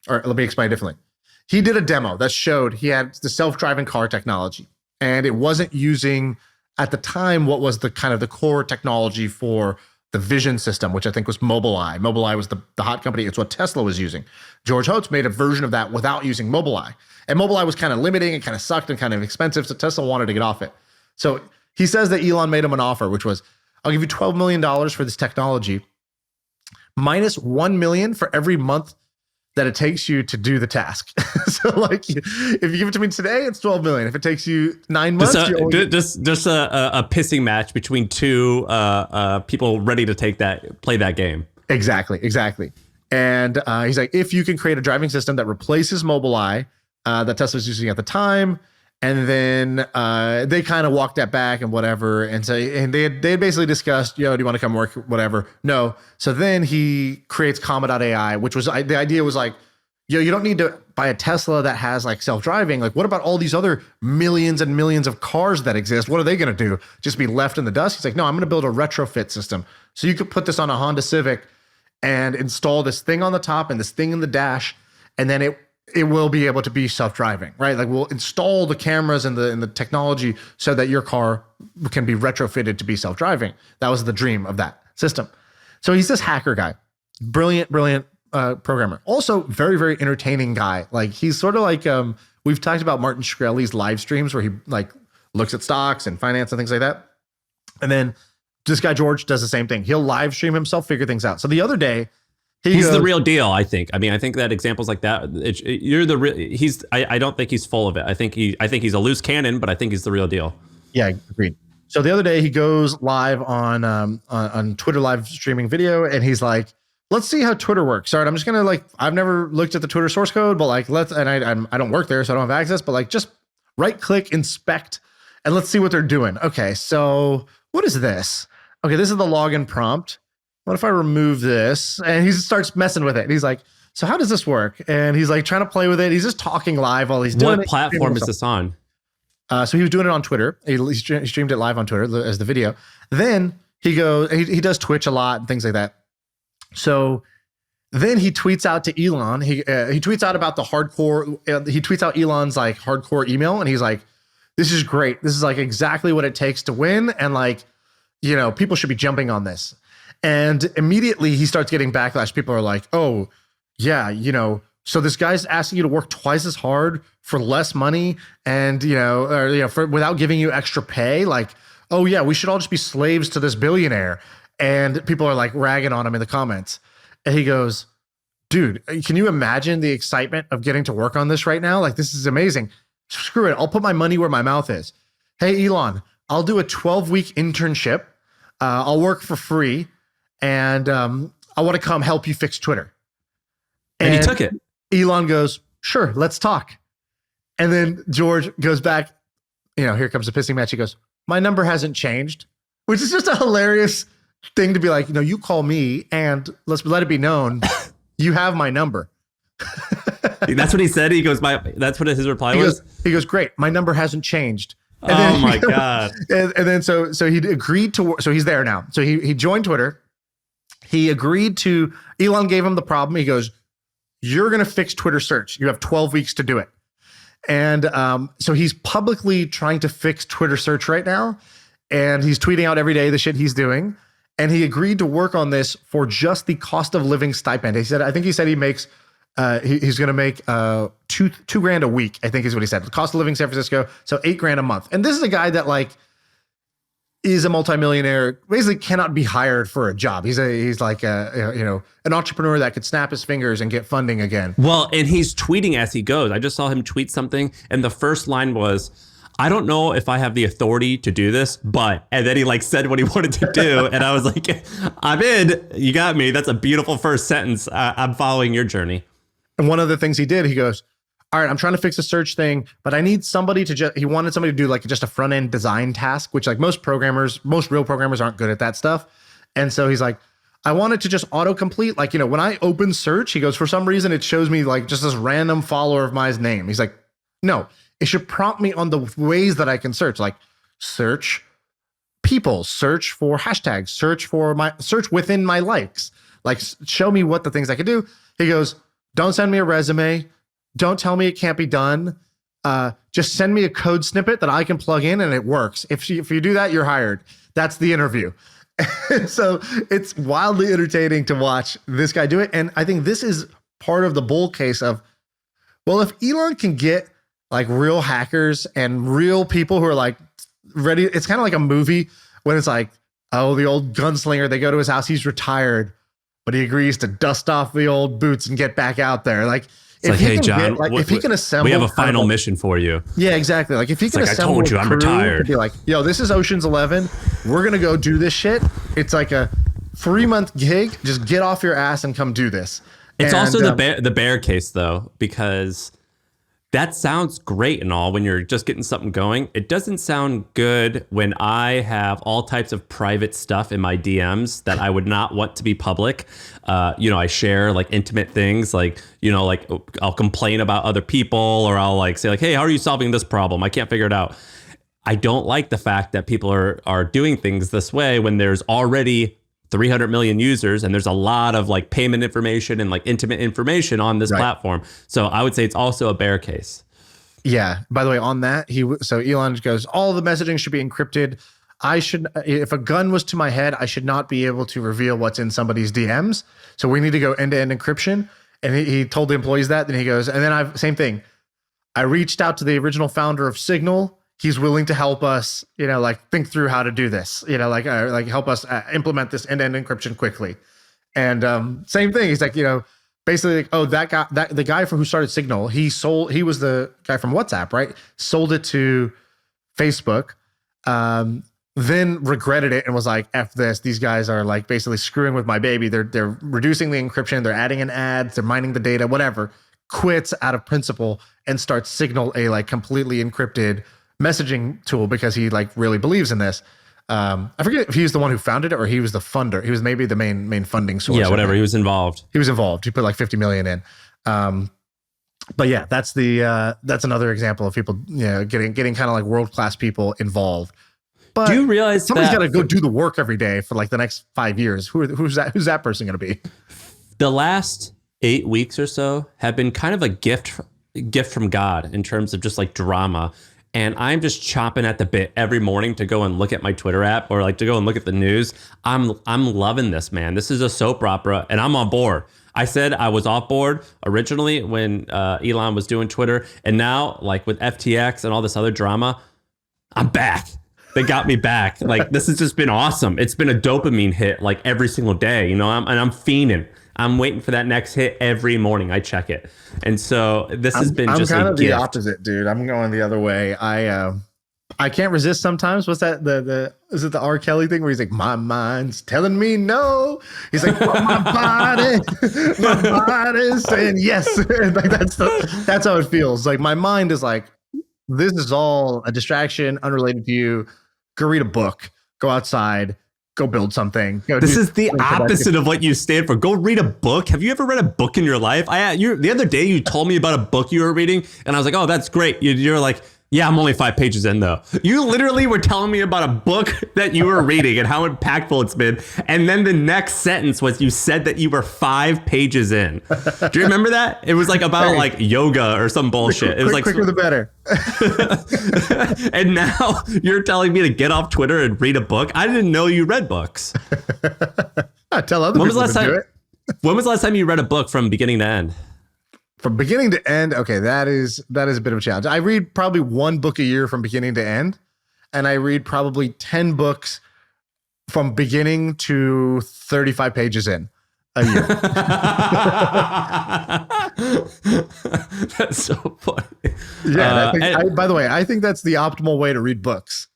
let me explain it differently. He did a demo that showed he had the self-driving car technology, and it wasn't using at the time what was the kind of the core technology for the vision system, which I think was Mobileye. Mobileye was the hot company. It's what Tesla was using. George Hotz made a version of that without using Mobileye. And Mobileye was kind of limiting and kind of sucked and kind of expensive, so Tesla wanted to get off it. So he says that Elon made him an offer, which was, I'll give you $12 million for this technology, minus $1 million for every month that it takes you to do the task. So like, if you give it to me today, it's 12 million. If it takes you 9 months, just a pissing match between two people ready to play that game. Exactly. And he's like, if you can create a driving system that replaces Mobileye that Tesla was using at the time, and then they kind of walked that back and whatever, and so they had basically discussed, do you want to come work, whatever? No. So then he creates comma.ai, which was the idea was like, you don't need to buy a Tesla that has like self-driving. Like, what about all these other millions and millions of cars that exist? What are they going to do? Just be left in the dust? He's like, no, I'm going to build a retrofit system. So you could put this on a Honda Civic and install this thing on the top and this thing in the dash, and then it will be able to be self-driving, right? Like, we'll install the cameras and the technology so that your car can be retrofitted to be self-driving. That was the dream of that system. So he's this hacker guy, brilliant programmer. Also very, very entertaining guy. Like, he's sort of like, we've talked about Martin Shkreli's live streams where he like looks at stocks and finance and things like that. And then this guy, George, does the same thing. He'll live stream himself, figure things out. So the other day, he's the real deal, I think. I mean, I think that examples like that, you're the real, I don't think he's full of it. I think he's a loose cannon, but I think he's the real deal. Yeah, agreed. So the other day he goes live on Twitter live streaming video, and he's like, let's see how Twitter works. All right, I'm just gonna like, I've never looked at the Twitter source code, but like I don't work there, so I don't have access, but like just right click, inspect, and let's see what they're doing. Okay, so what is this? Okay, this is the login prompt. What if I remove this? And he starts messing with it. And he's like, so how does this work? And he's like trying to play with it. He's just talking live while he's doing it. What platform is this on? So he was doing it on Twitter. He streamed it live on Twitter as the video. Then he he does Twitch a lot and things like that. So then he tweets out to Elon. He tweets out about the hardcore. He tweets out Elon's like hardcore email, and he's like, "This is great. This is like exactly what it takes to win, and like, you know, people should be jumping on this." And immediately he starts getting backlash. People are like, "Oh, yeah, you know." So this guy's asking you to work twice as hard for less money, and without giving you extra pay. Like, oh yeah, we should all just be slaves to this billionaire. And people are like ragging on him in the comments. And he goes, dude, can you imagine the excitement of getting to work on this right now? Like, this is amazing. Screw it. I'll put my money where my mouth is. Hey, Elon, I'll do a 12-week internship. I'll work for free. And I want to come help you fix Twitter. And he took it. Elon goes, sure, let's talk. And then George goes back, here comes the pissing match. He goes, my number hasn't changed, which is just a hilarious thing to be like, you call me and let's let it be known you have my number. That's what he said. He goes, that's what his reply was. He goes, great. My number hasn't changed. And oh my God. And then so he agreed to, so he's there now. So he joined Twitter. He agreed to, Elon gave him the problem. He goes, you're going to fix Twitter search. You have 12 weeks to do it. And so he's publicly trying to fix Twitter search right now. And he's tweeting out every day the shit he's doing. And he agreed to work on this for just the cost of living stipend. He said he makes, he's going to make $2,000 a week, I think is what he said. The cost of living in San Francisco. So $8,000 a month. And this is a guy that like is a multimillionaire, basically cannot be hired for a job. He's like an entrepreneur that could snap his fingers and get funding again. Well, and he's tweeting as he goes. I just saw him tweet something, and the first line was, I don't know if I have the authority to do this, but, and then he like said what he wanted to do. And I was like, I'm in, you got me. That's a beautiful first sentence. I'm following your journey. And one of the things he did, he goes, all right, I'm trying to fix a search thing, but I need somebody to he wanted somebody to do like just a front end design task, which like most real programmers aren't good at that stuff. And so he's like, I want it to just autocomplete. Like, when I open search, he goes, for some reason, it shows me like just this random follower of mine's name. He's like, no, it should prompt me on the ways that I can search, like search people, search for hashtags, search within my likes, like show me what the things I can do. He goes, don't send me a resume. Don't tell me it can't be done. Just send me a code snippet that I can plug in and it works. If you do that, you're hired. That's the interview. So it's wildly entertaining to watch this guy do it. And I think this is part of the bull case of, well, if Elon can get like real hackers and real people who are like ready, it's kind of like a movie when it's like, oh, the old gunslinger, they go to his house, he's retired, but he agrees to dust off the old boots and get back out there. Like, it's like, hey, John, if he can assemble, we have a final mission for you. Yeah, exactly. Like if he can assemble, I told you, I'm retired. Be like, yo, this is Ocean's 11. We're gonna go do this shit. It's like a 3-month gig. Just get off your ass and come do this. It's also the bear case though, because that sounds great and all when you're just getting something going. It doesn't sound good when I have all types of private stuff in my DMs that I would not want to be public. I share like intimate things, like, like I'll complain about other people, or I'll like say like, hey, how are you solving this problem? I can't figure it out. I don't like the fact that people are doing things this way when there's already 300 million users and there's a lot of like payment information and like intimate information on this platform. So I would say it's also a bear case. Yeah. By the way, on that, so Elon goes, all the messaging should be encrypted. If a gun was to my head, I should not be able to reveal what's in somebody's DMs. So we need to go end-to-end encryption. And he told the employees that. Then he goes, and then same thing. I reached out to the original founder of Signal. He's willing to help us, think through how to do this, help us implement this end-to-end encryption quickly. And same thing. He's like, basically, the guy who started Signal, he was the guy from WhatsApp, right? Sold it to Facebook, then regretted it and was like, F this. These guys are like basically screwing with my baby. They're reducing the encryption. They're adding in ads. They're mining the data, whatever. Quits out of principle and starts Signal, a like completely encrypted messaging tool because he like really believes in this. I forget if he was the one who founded it or he was the funder. He was maybe the main funding source. Yeah, whatever. He was involved. He put like 50 million in. But yeah, that's another example of people, getting kind of like world-class people involved. But do you realize somebody's got to go do the work every day for like the next 5 years? Who's that person going to be? The last 8 weeks or so have been kind of a gift from God in terms of just like drama. And I'm just chomping at the bit every morning to go and look at my Twitter app or like to go and look at the news. I'm loving this, man. This is a soap opera and I'm on board. I said I was off board originally when Elon was doing Twitter. And now like with FTX and all this other drama, I'm back. They got me back. Like this has just been awesome. It's been a dopamine hit like every single day, I'm fiending. I'm waiting for that next hit every morning. I check it. And so this has been just kind a of gift. The opposite, dude. I'm going the other way. I can't resist sometimes. What's that? Is it the R. Kelly thing where he's like, my mind's telling me no. He's like, well, my body's saying yes. Like that's how it feels. Like my mind is like, this is all a distraction, unrelated to you. Go read a book. Go outside. Go build something. This is the opposite of what you stand for. Go read a book. Have you ever read a book in your life? The other day you told me about a book you were reading, and I was like, "Oh, that's great." You're like, "Yeah, I'm only 5 pages in, though." You literally were telling me about a book that you were reading and how impactful it's been, and then the next sentence was you said that you were 5 pages in. Do you remember that? It was like about like yoga or some bullshit. It was like quicker the better. And now you're telling me to get off Twitter and read a book. I didn't know you read books. I tell other people to do it. When was the last time you read a book from beginning to end? From beginning to end, okay, that is a bit of a challenge. I read probably one book a year from beginning to end, and I read probably 10 books from beginning to 35 pages in a year. That's so funny. Yeah, by the way, I think that's the optimal way to read books.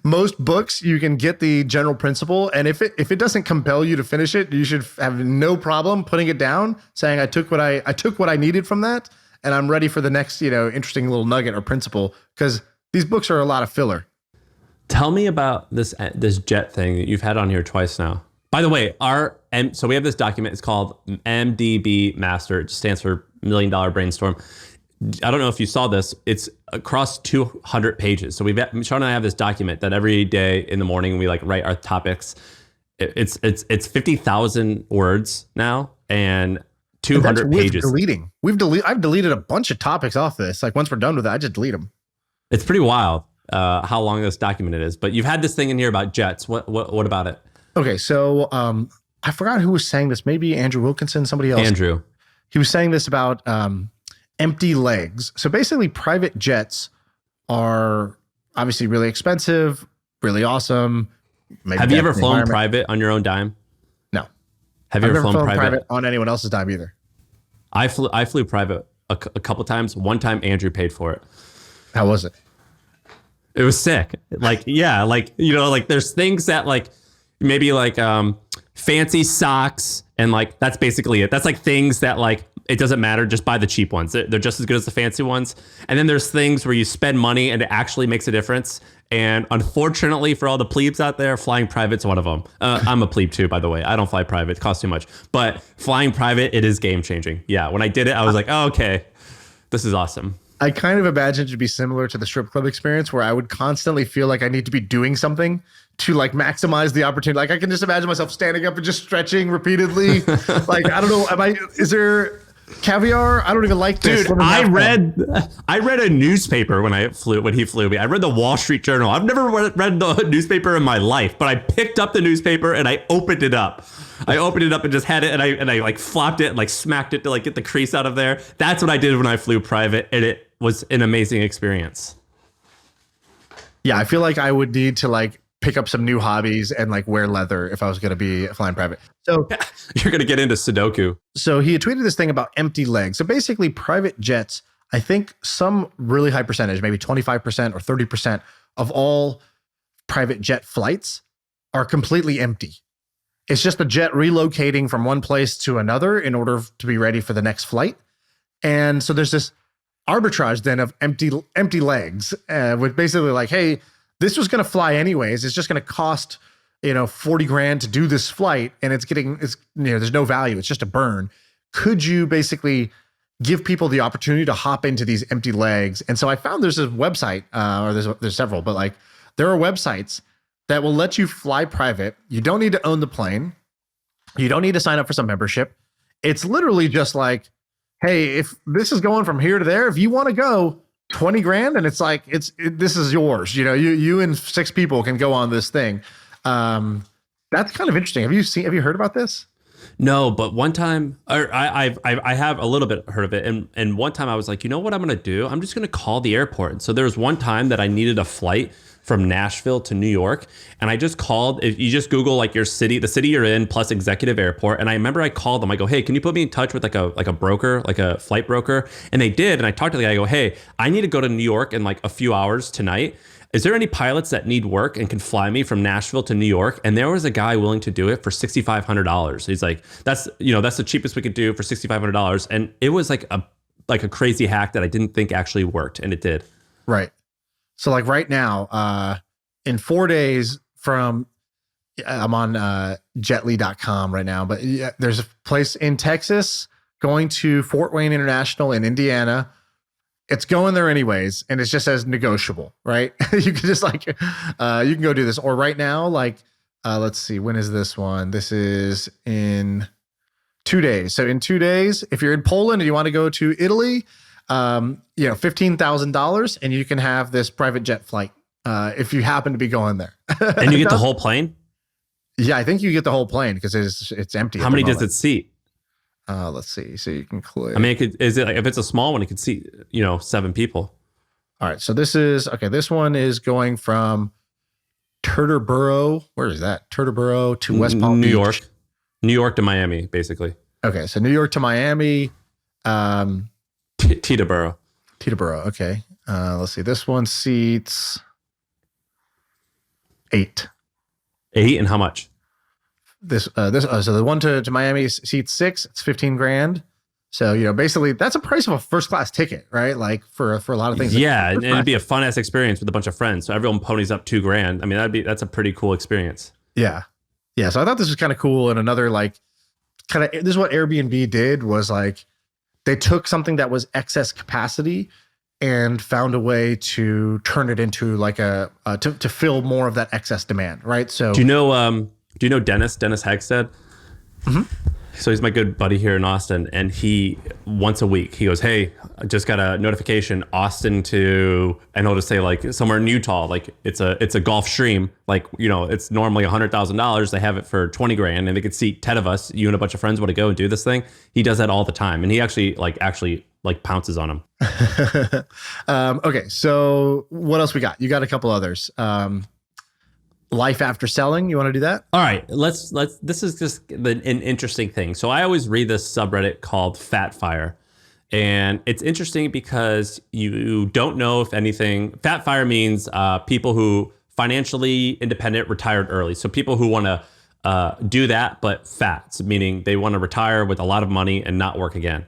Most books, you can get the general principle, and if it doesn't compel you to finish it, you should have no problem putting it down, saying I took what I needed from that, and I'm ready for the next interesting little nugget or principle, because these books are a lot of filler. Tell me about this jet thing that you've had on here twice now. By the way, so we have this document. It's called MDB Master. It stands for $1 Million Brainstorm. I don't know if you saw this. It's across 200 pages. So Shaan and I have this document that every day in the morning we like write our topics. It's 50,000 words now and 200 pages. Deleting. I've deleted a bunch of topics off this. Like once we're done with it, I just delete them. It's pretty wild how long this document is. But you've had this thing in here about jets. What about it? Okay, so I forgot who was saying this. Maybe Andrew Wilkinson, somebody else. Andrew. He was saying this about empty legs. So basically, private jets are obviously really expensive, really awesome. Have you ever flown private on your own dime? No. Have you ever flown private on anyone else's dime either? I flew private a couple times. One time, Andrew paid for it. How was it? It was sick. Like, yeah, like, like there's things that like maybe like fancy socks and like that's basically it. That's like things that like it doesn't matter. Just buy the cheap ones. They're just as good as the fancy ones. And then there's things where you spend money and it actually makes a difference. And unfortunately for all the plebes out there, flying private's one of them. I'm a plebe too, by the way. I don't fly private. It costs too much. But flying private, it is game changing. Yeah, when I did it, I was like, oh, okay, this is awesome. I kind of imagine it to be similar to the strip club experience where I would constantly feel like I need to be doing something to like maximize the opportunity. Like I can just imagine myself standing up and just stretching repeatedly. Like, I don't know. Is there caviar? I don't even like this. Dude, I read a newspaper when he flew me. I read the Wall Street Journal. I've never read the newspaper in my life, but I picked up the newspaper and I opened it up. And just had it and I like flopped it and like smacked it to like get the crease out of there. That's what I did when I flew private, and it was an amazing experience. Yeah, I feel like I would need to like pick up some new hobbies and like wear leather if I was going to be flying private. So you're going to get into Sudoku. So he had tweeted this thing about empty legs. So basically private jets, I think some really high percentage, maybe 25% or 30% of all private jet flights are completely empty. It's just the jet relocating from one place to another in order to be ready for the next flight. And so there's this arbitrage then of empty legs, with basically like, hey, this was going to fly anyways. It's just going to cost, $40,000 to do this flight, and there's no value. It's just a burn. Could you basically give people the opportunity to hop into these empty legs? And so I found there's a website, or there's several, but like there are websites that will let you fly private. You don't need to own the plane. You don't need to sign up for some membership. It's literally just like, hey, if this is going from here to there, if you want to go, $20,000, and it's like this is yours. You and 6 people can go on this thing. That's kind of interesting. Have you heard about this? No, but one time, or I have a little bit heard of it, and one time I was like, you know what I'm gonna do? I'm just gonna call the airport. And so there was one time that I needed a flight from Nashville to New York, and I just called. If you just Google like your city, the city you're in, plus executive airport, and I remember I called them. I go, hey, can you put me in touch with like a broker, like a flight broker? And they did, and I talked to the guy. I go, hey, I need to go to New York in like a few hours tonight. Is there any pilots that need work and can fly me from Nashville to New York? And there was a guy willing to do it for $6,500. He's like, that's the cheapest we could do for $6,500. And it was like a crazy hack that I didn't think actually worked, and it did. Right. So like right now, in 4 days from, I'm on jetly.com right now, but yeah, there's a place in Texas going to Fort Wayne International in Indiana. It's going there anyways, and it just says negotiable, right? You can just like, you can go do this. Or right now, like, let's see, when is this one? This is in 2 days. So in 2 days, if you're in Poland and you want to go to Italy, $15,000, and you can have this private jet flight if you happen to be going there. And you get the whole plane? Yeah, I think you get the whole plane because it's empty. How many does it seat? Let's see. So you can click. I mean, is it like, if it's a small one, it could seat 7 people. All right. So this one is going from Teterboro. Where is that? Teterboro to West Palm Beach. New York to Miami, basically. Okay. So New York to Miami. Teterboro. Okay. Let's see. This one seats 8. 8, and how much? So the one to Miami seats 6. It's $15,000. So basically that's a price of a first class ticket, right? Like for a lot of things. Yeah, and it'd be a fun ass experience with a bunch of friends. So everyone ponies up $2,000. I mean, that's a pretty cool experience. Yeah. So I thought this was kind of cool, and another like this is what Airbnb did was like they took something that was excess capacity and found a way to turn it into like to fill more of that excess demand, right? So do you know Dennis Hegstead? Mm-hmm. So he's my good buddy here in Austin, and he once a week he goes, hey, I just got a notification, Austin to, and he'll just say like somewhere in Utah, like it's a Gulf Stream, like it's normally $100,000. They have it for $20,000, and they could seat 10 of us. You and a bunch of friends want to go and do this thing. He does that all the time, and he actually pounces on him. Okay, so what else we got? You got a couple others. Life after selling. You want to do that? All right, let's. This is just an interesting thing. So I always read this subreddit called fatFIRE, and it's interesting because you don't know if anything. fatFIRE means people who financially independent, retired early. So people who want to do that, but fats, meaning they want to retire with a lot of money and not work again.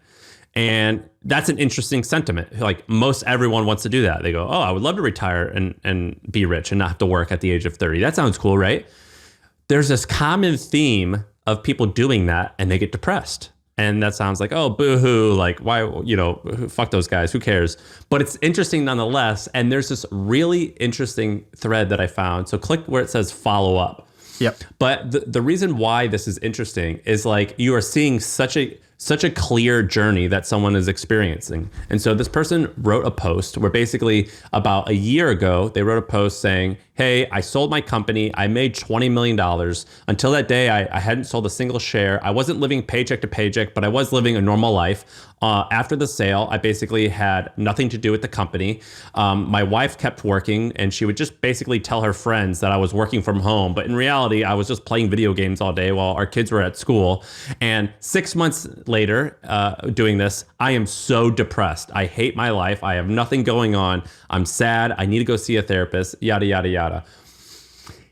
And that's an interesting sentiment. Like most everyone wants to do that. They go, oh, I would love to retire and be rich and not have to work at the age of 30. That sounds cool, right? There's this common theme of people doing that and they get depressed. And that sounds like, oh, boo-hoo, like why, fuck those guys, who cares? But it's interesting nonetheless. And there's this really interesting thread that I found. So click where it says follow up. Yep. But the reason why this is interesting is like you are seeing such a clear journey that someone is experiencing. And so this person wrote a post where basically about a year ago, they wrote a post saying, hey, I sold my company. I made $20 million. Until that day, I hadn't sold a single share. I wasn't living paycheck to paycheck, but I was living a normal life. After the sale, I basically had nothing to do with the company. My wife kept working and she would just basically tell her friends that I was working from home. But in reality, I was just playing video games all day while our kids were at school. And 6 months later, doing this, I am so depressed. I hate my life. I have nothing going on. I'm sad. I need to go see a therapist, yada, yada, yada.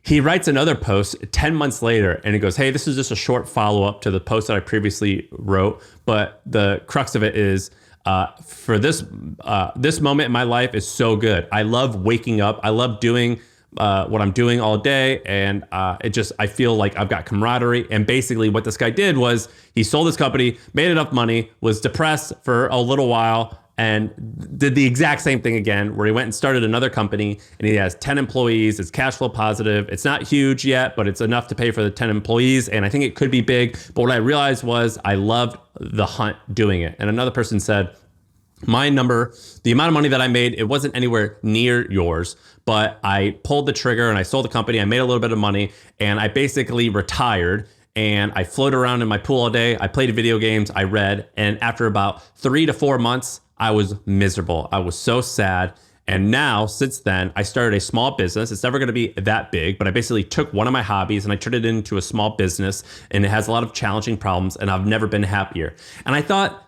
He writes another post 10 months later and he goes, hey, this is just a short follow-up to the post that I previously wrote. But the crux of it is for this moment in my life is so good. I love waking up. I love doing what I'm doing all day. And I feel like I've got camaraderie. And basically what this guy did was he sold his company, made enough money, was depressed for a little while, and did the exact same thing again, where he went and started another company and he has 10 employees. It's cash flow positive. It's not huge yet, but it's enough to pay for the 10 employees. And I think it could be big. But what I realized was I loved the hunt doing it. And another person said, the amount of money that I made, it wasn't anywhere near yours, but I pulled the trigger and I sold the company. I made a little bit of money and I basically retired. And I floated around in my pool all day. I played video games. I read. And after about 3 to 4 months, I was miserable. I was so sad. And now, since then, I started a small business. It's never going to be that big, but I basically took one of my hobbies and I turned it into a small business. And it has a lot of challenging problems. And I've never been happier. And I thought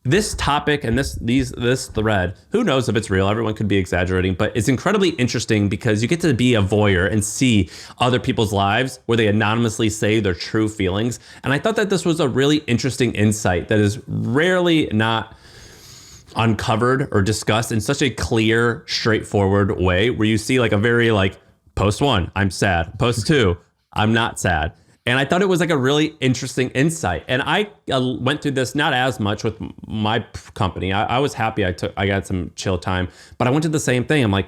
this topic and this thread, who knows if it's real? Everyone could be exaggerating, but it's incredibly interesting because you get to be a voyeur and see other people's lives where they anonymously say their true feelings. And I thought that this was a really interesting insight that is rarely not uncovered or discussed in such a clear, straightforward way, where you see like a very like post 1, I'm sad. Post 2, I'm not sad. And I thought it was like a really interesting insight. And I went through this not as much with my company. I was happy I got some chill time, but I went to the same thing. I'm like,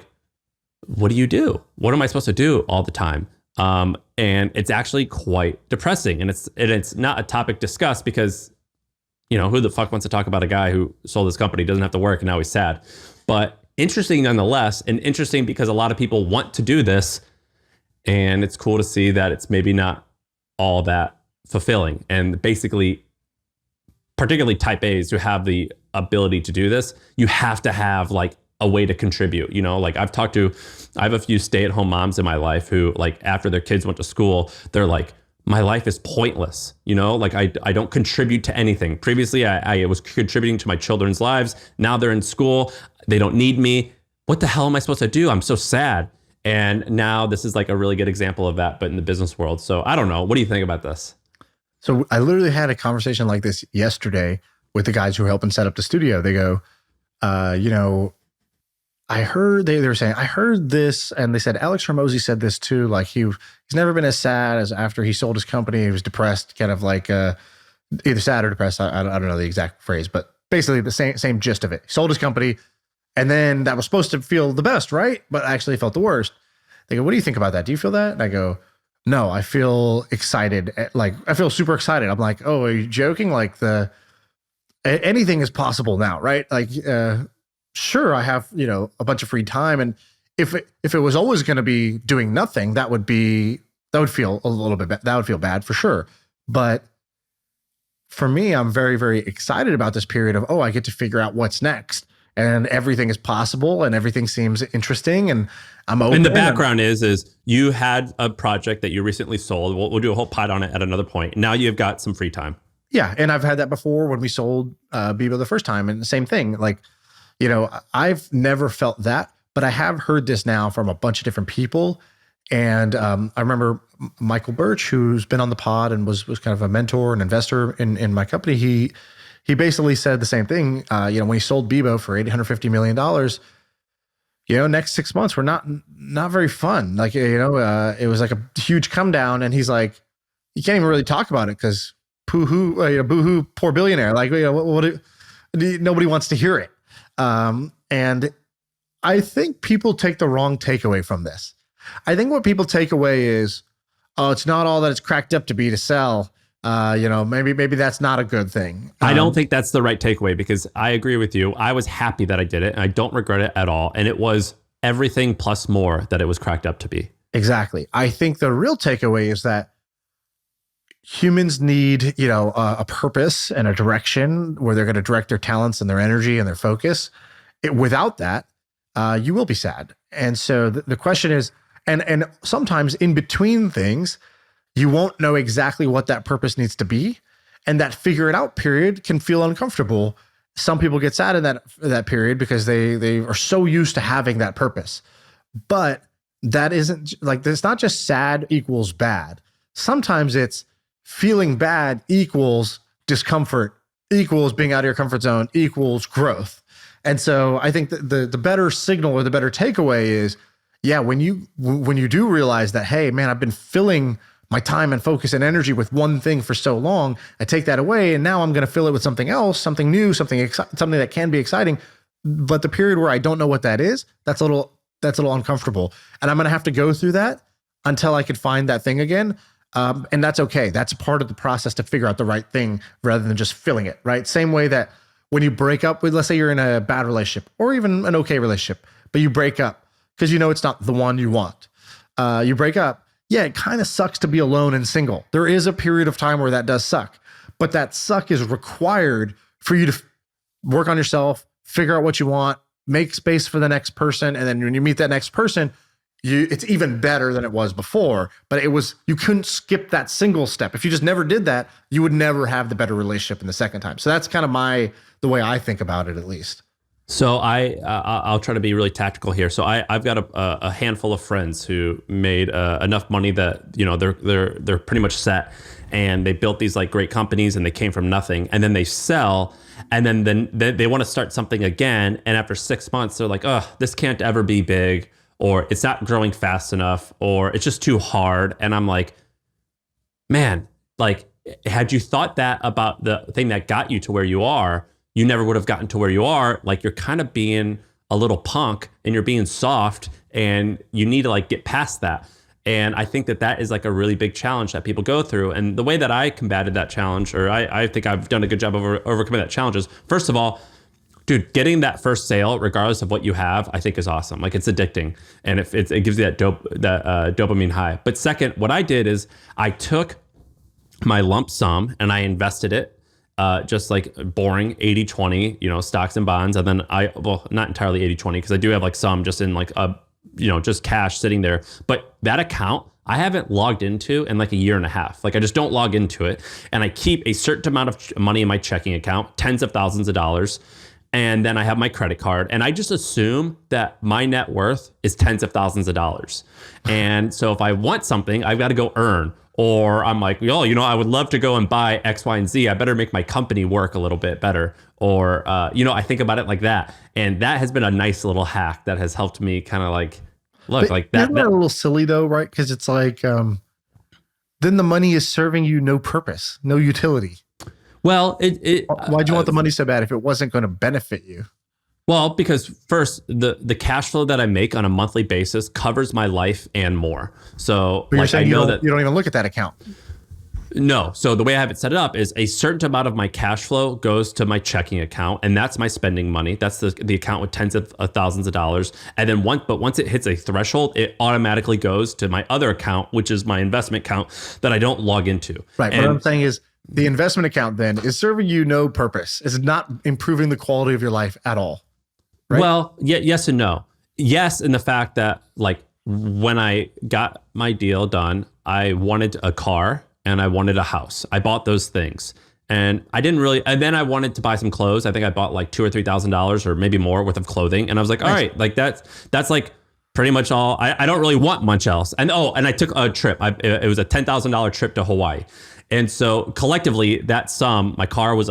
what do you do? What am I supposed to do all the time? And it's actually quite depressing. And it's not a topic discussed because, who the fuck wants to talk about a guy who sold his company, doesn't have to work, and now he's sad. But interesting nonetheless, and interesting because a lot of people want to do this. And it's cool to see that it's maybe not all that fulfilling. And basically, particularly type A's who have the ability to do this, you have to have like a way to contribute. Like I have a few stay-at-home moms in my life who, like, after their kids went to school, they're like, my life is pointless. Like I don't contribute to anything. Previously, I was contributing to my children's lives. Now they're in school. They don't need me. What the hell am I supposed to do? I'm so sad. And now this is like a really good example of that, but in the business world. So I don't know. What do you think about this? So I literally had a conversation like this yesterday with the guys who are helping set up the studio. They go, I heard, they were saying, I heard this, and they said, Alex Hormozy said this too. Like he's never been as sad as after he sold his company. He was depressed, kind of like either sad or depressed. I don't know the exact phrase, but basically the same gist of it. He sold his company, and then that was supposed to feel the best, right? But actually felt the worst. They go, what do you think about that? Do you feel that? And I go, no, I feel excited. Like I feel super excited. I'm like, oh, are you joking? Like anything is possible now, right? Like, sure, I have, a bunch of free time. And if it was always going to be doing nothing, that would feel a little bit, that would feel bad for sure. But for me, I'm very, very excited about this period of, I get to figure out what's next. And everything is possible and everything seems interesting and I'm open. And the background is you had a project that you recently sold. We'll do a whole pod on it at another point. Now you've got some free time. Yeah. And I've had that before when we sold Bebo the first time, and the same thing. Like, I've never felt that, but I have heard this now from a bunch of different people. And I remember Michael Birch, who's been on the pod and was kind of a mentor and investor in my company. he basically said the same thing. When he sold Bebo for $850 million, next 6 months were not very fun. Like, it was like a huge come down, and he's like, you can't even really talk about it because boo-hoo, poor billionaire. Like, nobody wants to hear it. And I think people take the wrong takeaway from this. I think what people take away is, oh, it's not all that it's cracked up to be to sell. Maybe that's not a good thing. I don't think that's the right takeaway, because I agree with you. I was happy that I did it, and I don't regret it at all. And it was everything plus more that it was cracked up to be. Exactly. I think the real takeaway is that humans need, a purpose and a direction where they're going to direct their talents and their energy and their focus. Without that, you will be sad. And so the question is, and sometimes in between things, you won't know exactly what that purpose needs to be. And that figure it out period can feel uncomfortable. Some people get sad in that period because they are so used to having that purpose. But that isn't like, it's not just sad equals bad. Sometimes it's feeling bad equals discomfort, equals being out of your comfort zone, equals growth. And so I think that the better signal or the better takeaway is, when you do realize that, hey, man, I've been filling my time and focus and energy with one thing for so long, I take that away, and now I'm going to fill it with something else, something new, something that can be exciting. But the period where I don't know what that is, that's a little uncomfortable, and I'm going to have to go through that until I could find that thing again. And that's okay. That's part of the process to figure out the right thing rather than just filling it, right? Same way that when you break up with, let's say you're in a bad relationship or even an okay relationship, but you break up because it's not the one you want. You break up. Yeah, it kind of sucks to be alone and single. There is a period of time where that does suck, but that suck is required for you to work on yourself, figure out what you want, make space for the next person. And then when you meet that next person, it's even better than it was before, but you couldn't skip that single step. If you just never did that, you would never have the better relationship in the second time. So that's kind of the way I think about it, at least. So I'll try to be really tactical here. So I've got a handful of friends who made enough money that they're pretty much set, and they built these like great companies, and they came from nothing, and then they sell, and then they want to start something again, and after 6 months they're like, oh, this can't ever be big, or it's not growing fast enough, or it's just too hard. And I'm like, man, like, had you thought that about the thing that got you to where you are, you never would have gotten to where you are. Like, you're kind of being a little punk, and you're being soft, and you need to like get past that. And I think that is like a really big challenge that people go through. And the way that I combated that challenge, or I think I've done a good job of overcoming that challenge, is, first of all, dude, getting that first sale, regardless of what you have, I think is awesome. Like, it's addicting, and it gives you that dopamine high. But second, what I did is I took my lump sum and I invested it. Just like boring 80-20, stocks and bonds. And then not entirely 80-20, because I do have like some just in like, just cash sitting there. But that account I haven't logged into in like a year and a half. Like, I just don't log into it. And I keep a certain amount of money in my checking account, tens of thousands of dollars. And then I have my credit card. And I just assume that my net worth is tens of thousands of dollars. And so if I want something, I've got to go earn. Or I'm like, I would love to go and buy X, Y, and Z. I better make my company work a little bit better. Or, I think about it like that. And that has been a nice little hack that has helped me kind of like, look, but like that. Isn't that a little silly though, right? Because it's like, then the money is serving you no purpose, no utility. Well, why'd you want the money so bad if it wasn't going to benefit you? Well, because first, the cash flow that I make on a monthly basis covers my life and more. So but I know that you don't even look at that account. No. So the way I have it set up is a certain amount of my cash flow goes to my checking account, and that's my spending money. That's the account with tens of thousands of dollars. And then once it hits a threshold, it automatically goes to my other account, which is my investment account that I don't log into. Right. What I'm saying is, the investment account then is serving you no purpose. It's not improving the quality of your life at all. Right? Well, yes and no. Yes, in the fact that like when I got my deal done, I wanted a car and I wanted a house. I bought those things, and and then I wanted to buy some clothes. I think I bought like $2,000 or $3,000 or maybe more worth of clothing, and I was like, all right, like that's like pretty much all. I don't really want much else. And I took a trip. It was a $10,000 trip to Hawaii, and so collectively that sum, my car was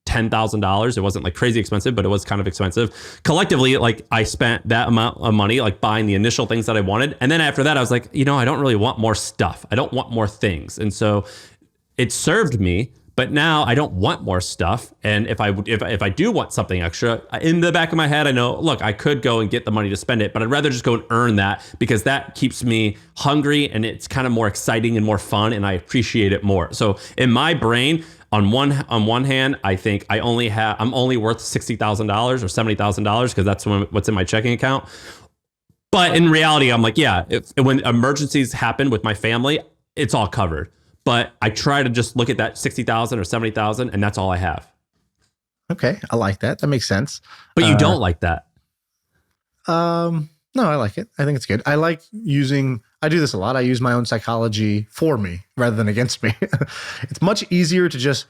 $10,000. It wasn't like crazy expensive, but it was kind of expensive. Collectively, like I spent that amount of money like buying the initial things that I wanted. And then after that, I was like, I don't really want more stuff. I don't want more things. And so it served me, but now I don't want more stuff. And if I do want something extra, in the back of my head, I know, look, I could go and get the money to spend it, but I'd rather just go and earn that because that keeps me hungry and it's kind of more exciting and more fun and I appreciate it more. So in my brain, on one hand, I think I'm only worth $60,000 or $70,000 because that's what's in my checking account. But in reality, I'm like, yeah, when emergencies happen with my family, it's all covered. But I try to just look at that 60,000 or 70,000, and that's all I have. Okay, I like that. That makes sense. But you don't like that. No, I like it. I think it's good. I do this a lot. I use my own psychology for me rather than against me. It's much easier to just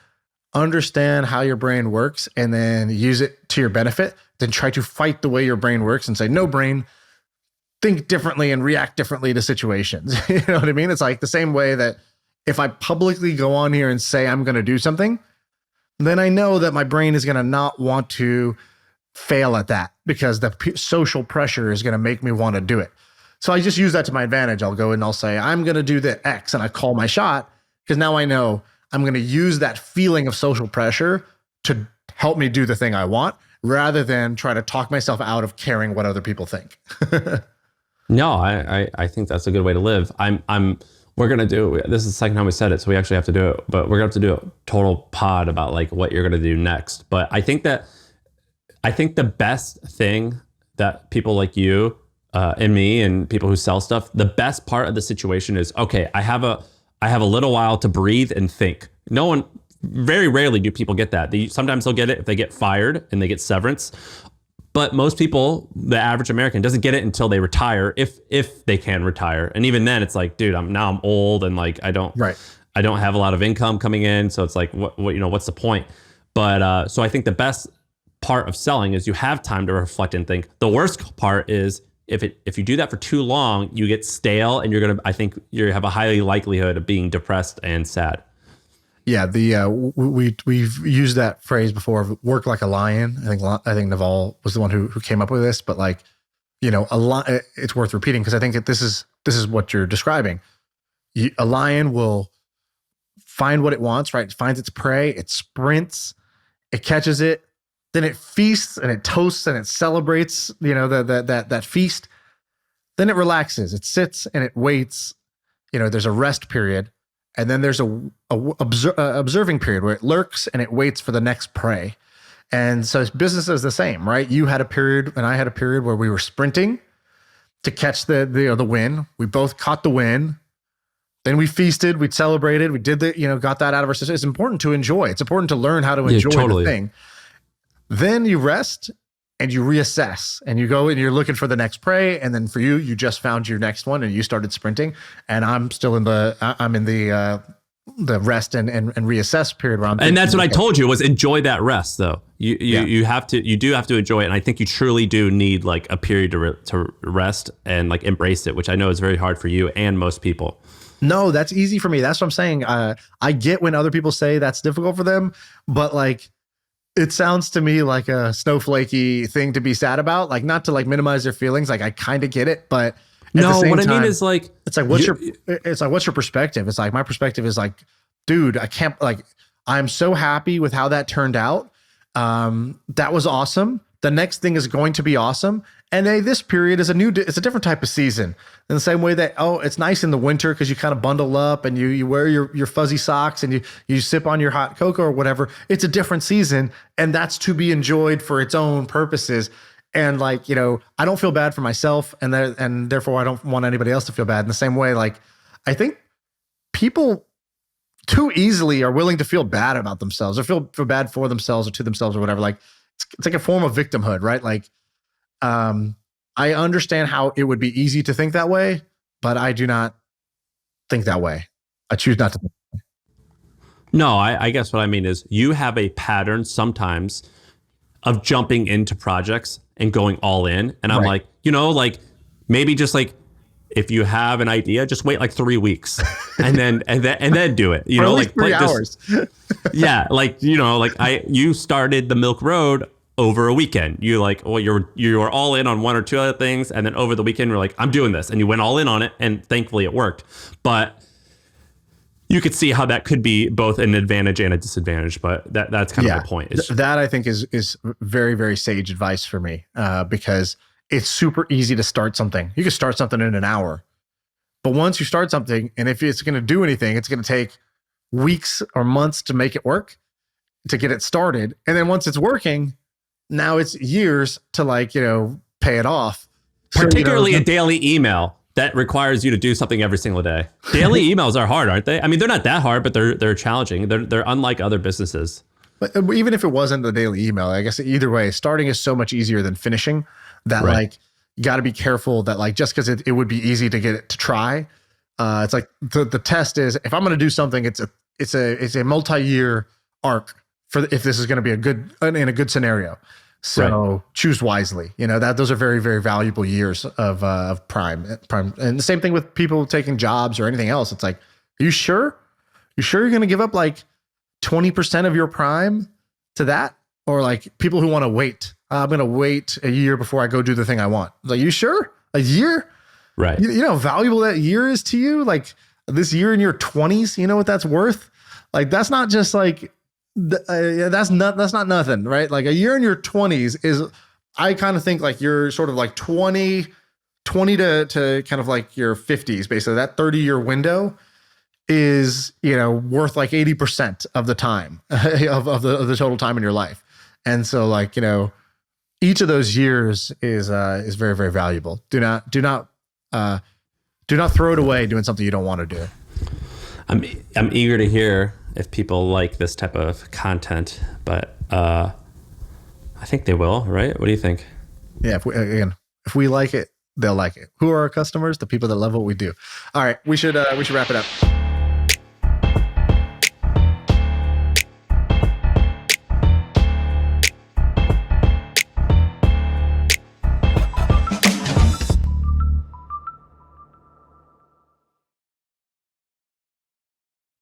understand how your brain works and then use it to your benefit than try to fight the way your brain works and say, no, brain, think differently and react differently to situations. You know what I mean? It's like the same way that if I publicly go on here and say I'm going to do something, then I know that my brain is going to not want to fail at that because the social pressure is going to make me want to do it. So I just use that to my advantage. I'll go and I'll say, I'm going to do the X and I call my shot because now I know I'm going to use that feeling of social pressure to help me do the thing I want rather than try to talk myself out of caring what other people think. No, I think that's a good way to live. We're going to do, this is the second time we said it, so we actually have to do it, but we're going to have to do a total pod about like what you're going to do next. But I think the best thing that people like you and me and people who sell stuff, the best part of the situation is, okay, I have a little while to breathe and think. Very rarely do people get that. Sometimes they'll get it if they get fired and they get severance. But most people, the average American, doesn't get it until they retire, if they can retire. And even then, it's like, dude, I'm old and like I don't have a lot of income coming in. So it's like, what's the point? But so I think the best part of selling is you have time to reflect and think. The worst part is if you do that for too long, you get stale and I think you have a high likelihood of being depressed and sad. Yeah, we've used that phrase before, work like a lion. I think Naval was the one who came up with this, but like, it's worth repeating because I think that this is what you're describing. A lion will find what it wants, right? It finds its prey, it sprints, it catches it, then it feasts and it toasts and it celebrates, that feast. Then it relaxes, it sits and it waits. There's a rest period. And then there's a observing period where it lurks and it waits for the next prey. And so business is the same, right? You had a period and I had a period where we were sprinting to catch the win. We both caught the win. Then we feasted, we celebrated, we did got that out of our system. It's important to enjoy. It's important to learn how to enjoy the thing. Then you rest and you reassess and you go and you're looking for the next prey. And then for you just found your next one and you started sprinting. And I'm still in the rest and reassess period where I'm and that's what I told you was enjoy that rest though. You do have to enjoy it. And I think you truly do need like a period to rest and like embrace it, which I know is very hard for you and most people. No, that's easy for me. That's what I'm saying. I get when other people say that's difficult for them, but like, it sounds to me like a snowflakey thing to be sad about, like not to like minimize their feelings. Like I kind of get it, but no, what I mean is like, it's like, what's your perspective? It's like, my perspective is like, dude, I'm so happy with how that turned out. That was awesome. The next thing is going to be awesome. And this period is it's a different type of season in the same way that, it's nice in the winter because you kind of bundle up and you wear your fuzzy socks and you sip on your hot cocoa or whatever. It's a different season and that's to be enjoyed for its own purposes. And like, I don't feel bad for myself and therefore I don't want anybody else to feel bad in the same way. Like, I think people too easily are willing to feel bad about themselves or feel bad for themselves or to themselves or whatever. Like, it's like a form of victimhood, right? Like, I understand how it would be easy to think that way, but I do not think that way. I choose not to think that way. No, I guess what I mean is you have a pattern sometimes of jumping into projects and going all in. And I'm like, like maybe just like if you have an idea, just wait like 3 weeks and then do it. You Or know, at least like 3 hours. yeah, like, you know, like you started the Milk Road over a weekend. You like, well, you were all in on 1 or 2 other things, and then over the weekend you're like, I'm doing this, and you went all in on it, and thankfully it worked. But you could see how that could be both an advantage and a disadvantage, but that's kind of the point. That I think is very, very sage advice for me, because it's super easy to start something. You can start something in an hour, but once you start something, and if it's going to do anything, it's going to take weeks or months to make it work, to get it started. And then once it's working, now it's years to, like, you know, pay it off. Particularly so, you know, a daily email that requires you to do something every single day. Daily emails are hard, aren't they? I mean, they're not that hard, but they're challenging. They're unlike other businesses. But even if it wasn't the daily email, I guess either way, starting is so much easier than finishing. That Right. like, you got to be careful that, like, just because it would be easy to get it to try, it's like the test is, if I'm going to do something, it's a multi-year arc for if this is going to be in a good scenario. So choose wisely. You know, those are very, very valuable years of prime. And the same thing with people taking jobs or anything else. It's like, are you sure? You sure you're going to give up like 20% of your prime to that? Or like people who want to wait. I'm going to wait a year before I go do the thing I want. Like, you sure? A year? Right. You know how valuable that year is to you? Like, this year in your 20s, you know what that's worth? Like, that's not just like, that's not nothing, right? Like, a year in your 20s is, I kind of think like you're sort of like 20 to kind of like your 50s, basically. That 30-year window is, you know, worth like 80% of the time of the total time in your life. And so, like, you know, each of those years is very, very valuable. Do not throw it away doing something you don't want to do. I'm eager to hear if people like this type of content, but I think they will, right? What do you think? Yeah, if we like it, they'll like it. Who are our customers? The people that love what we do. All right, we should wrap it up.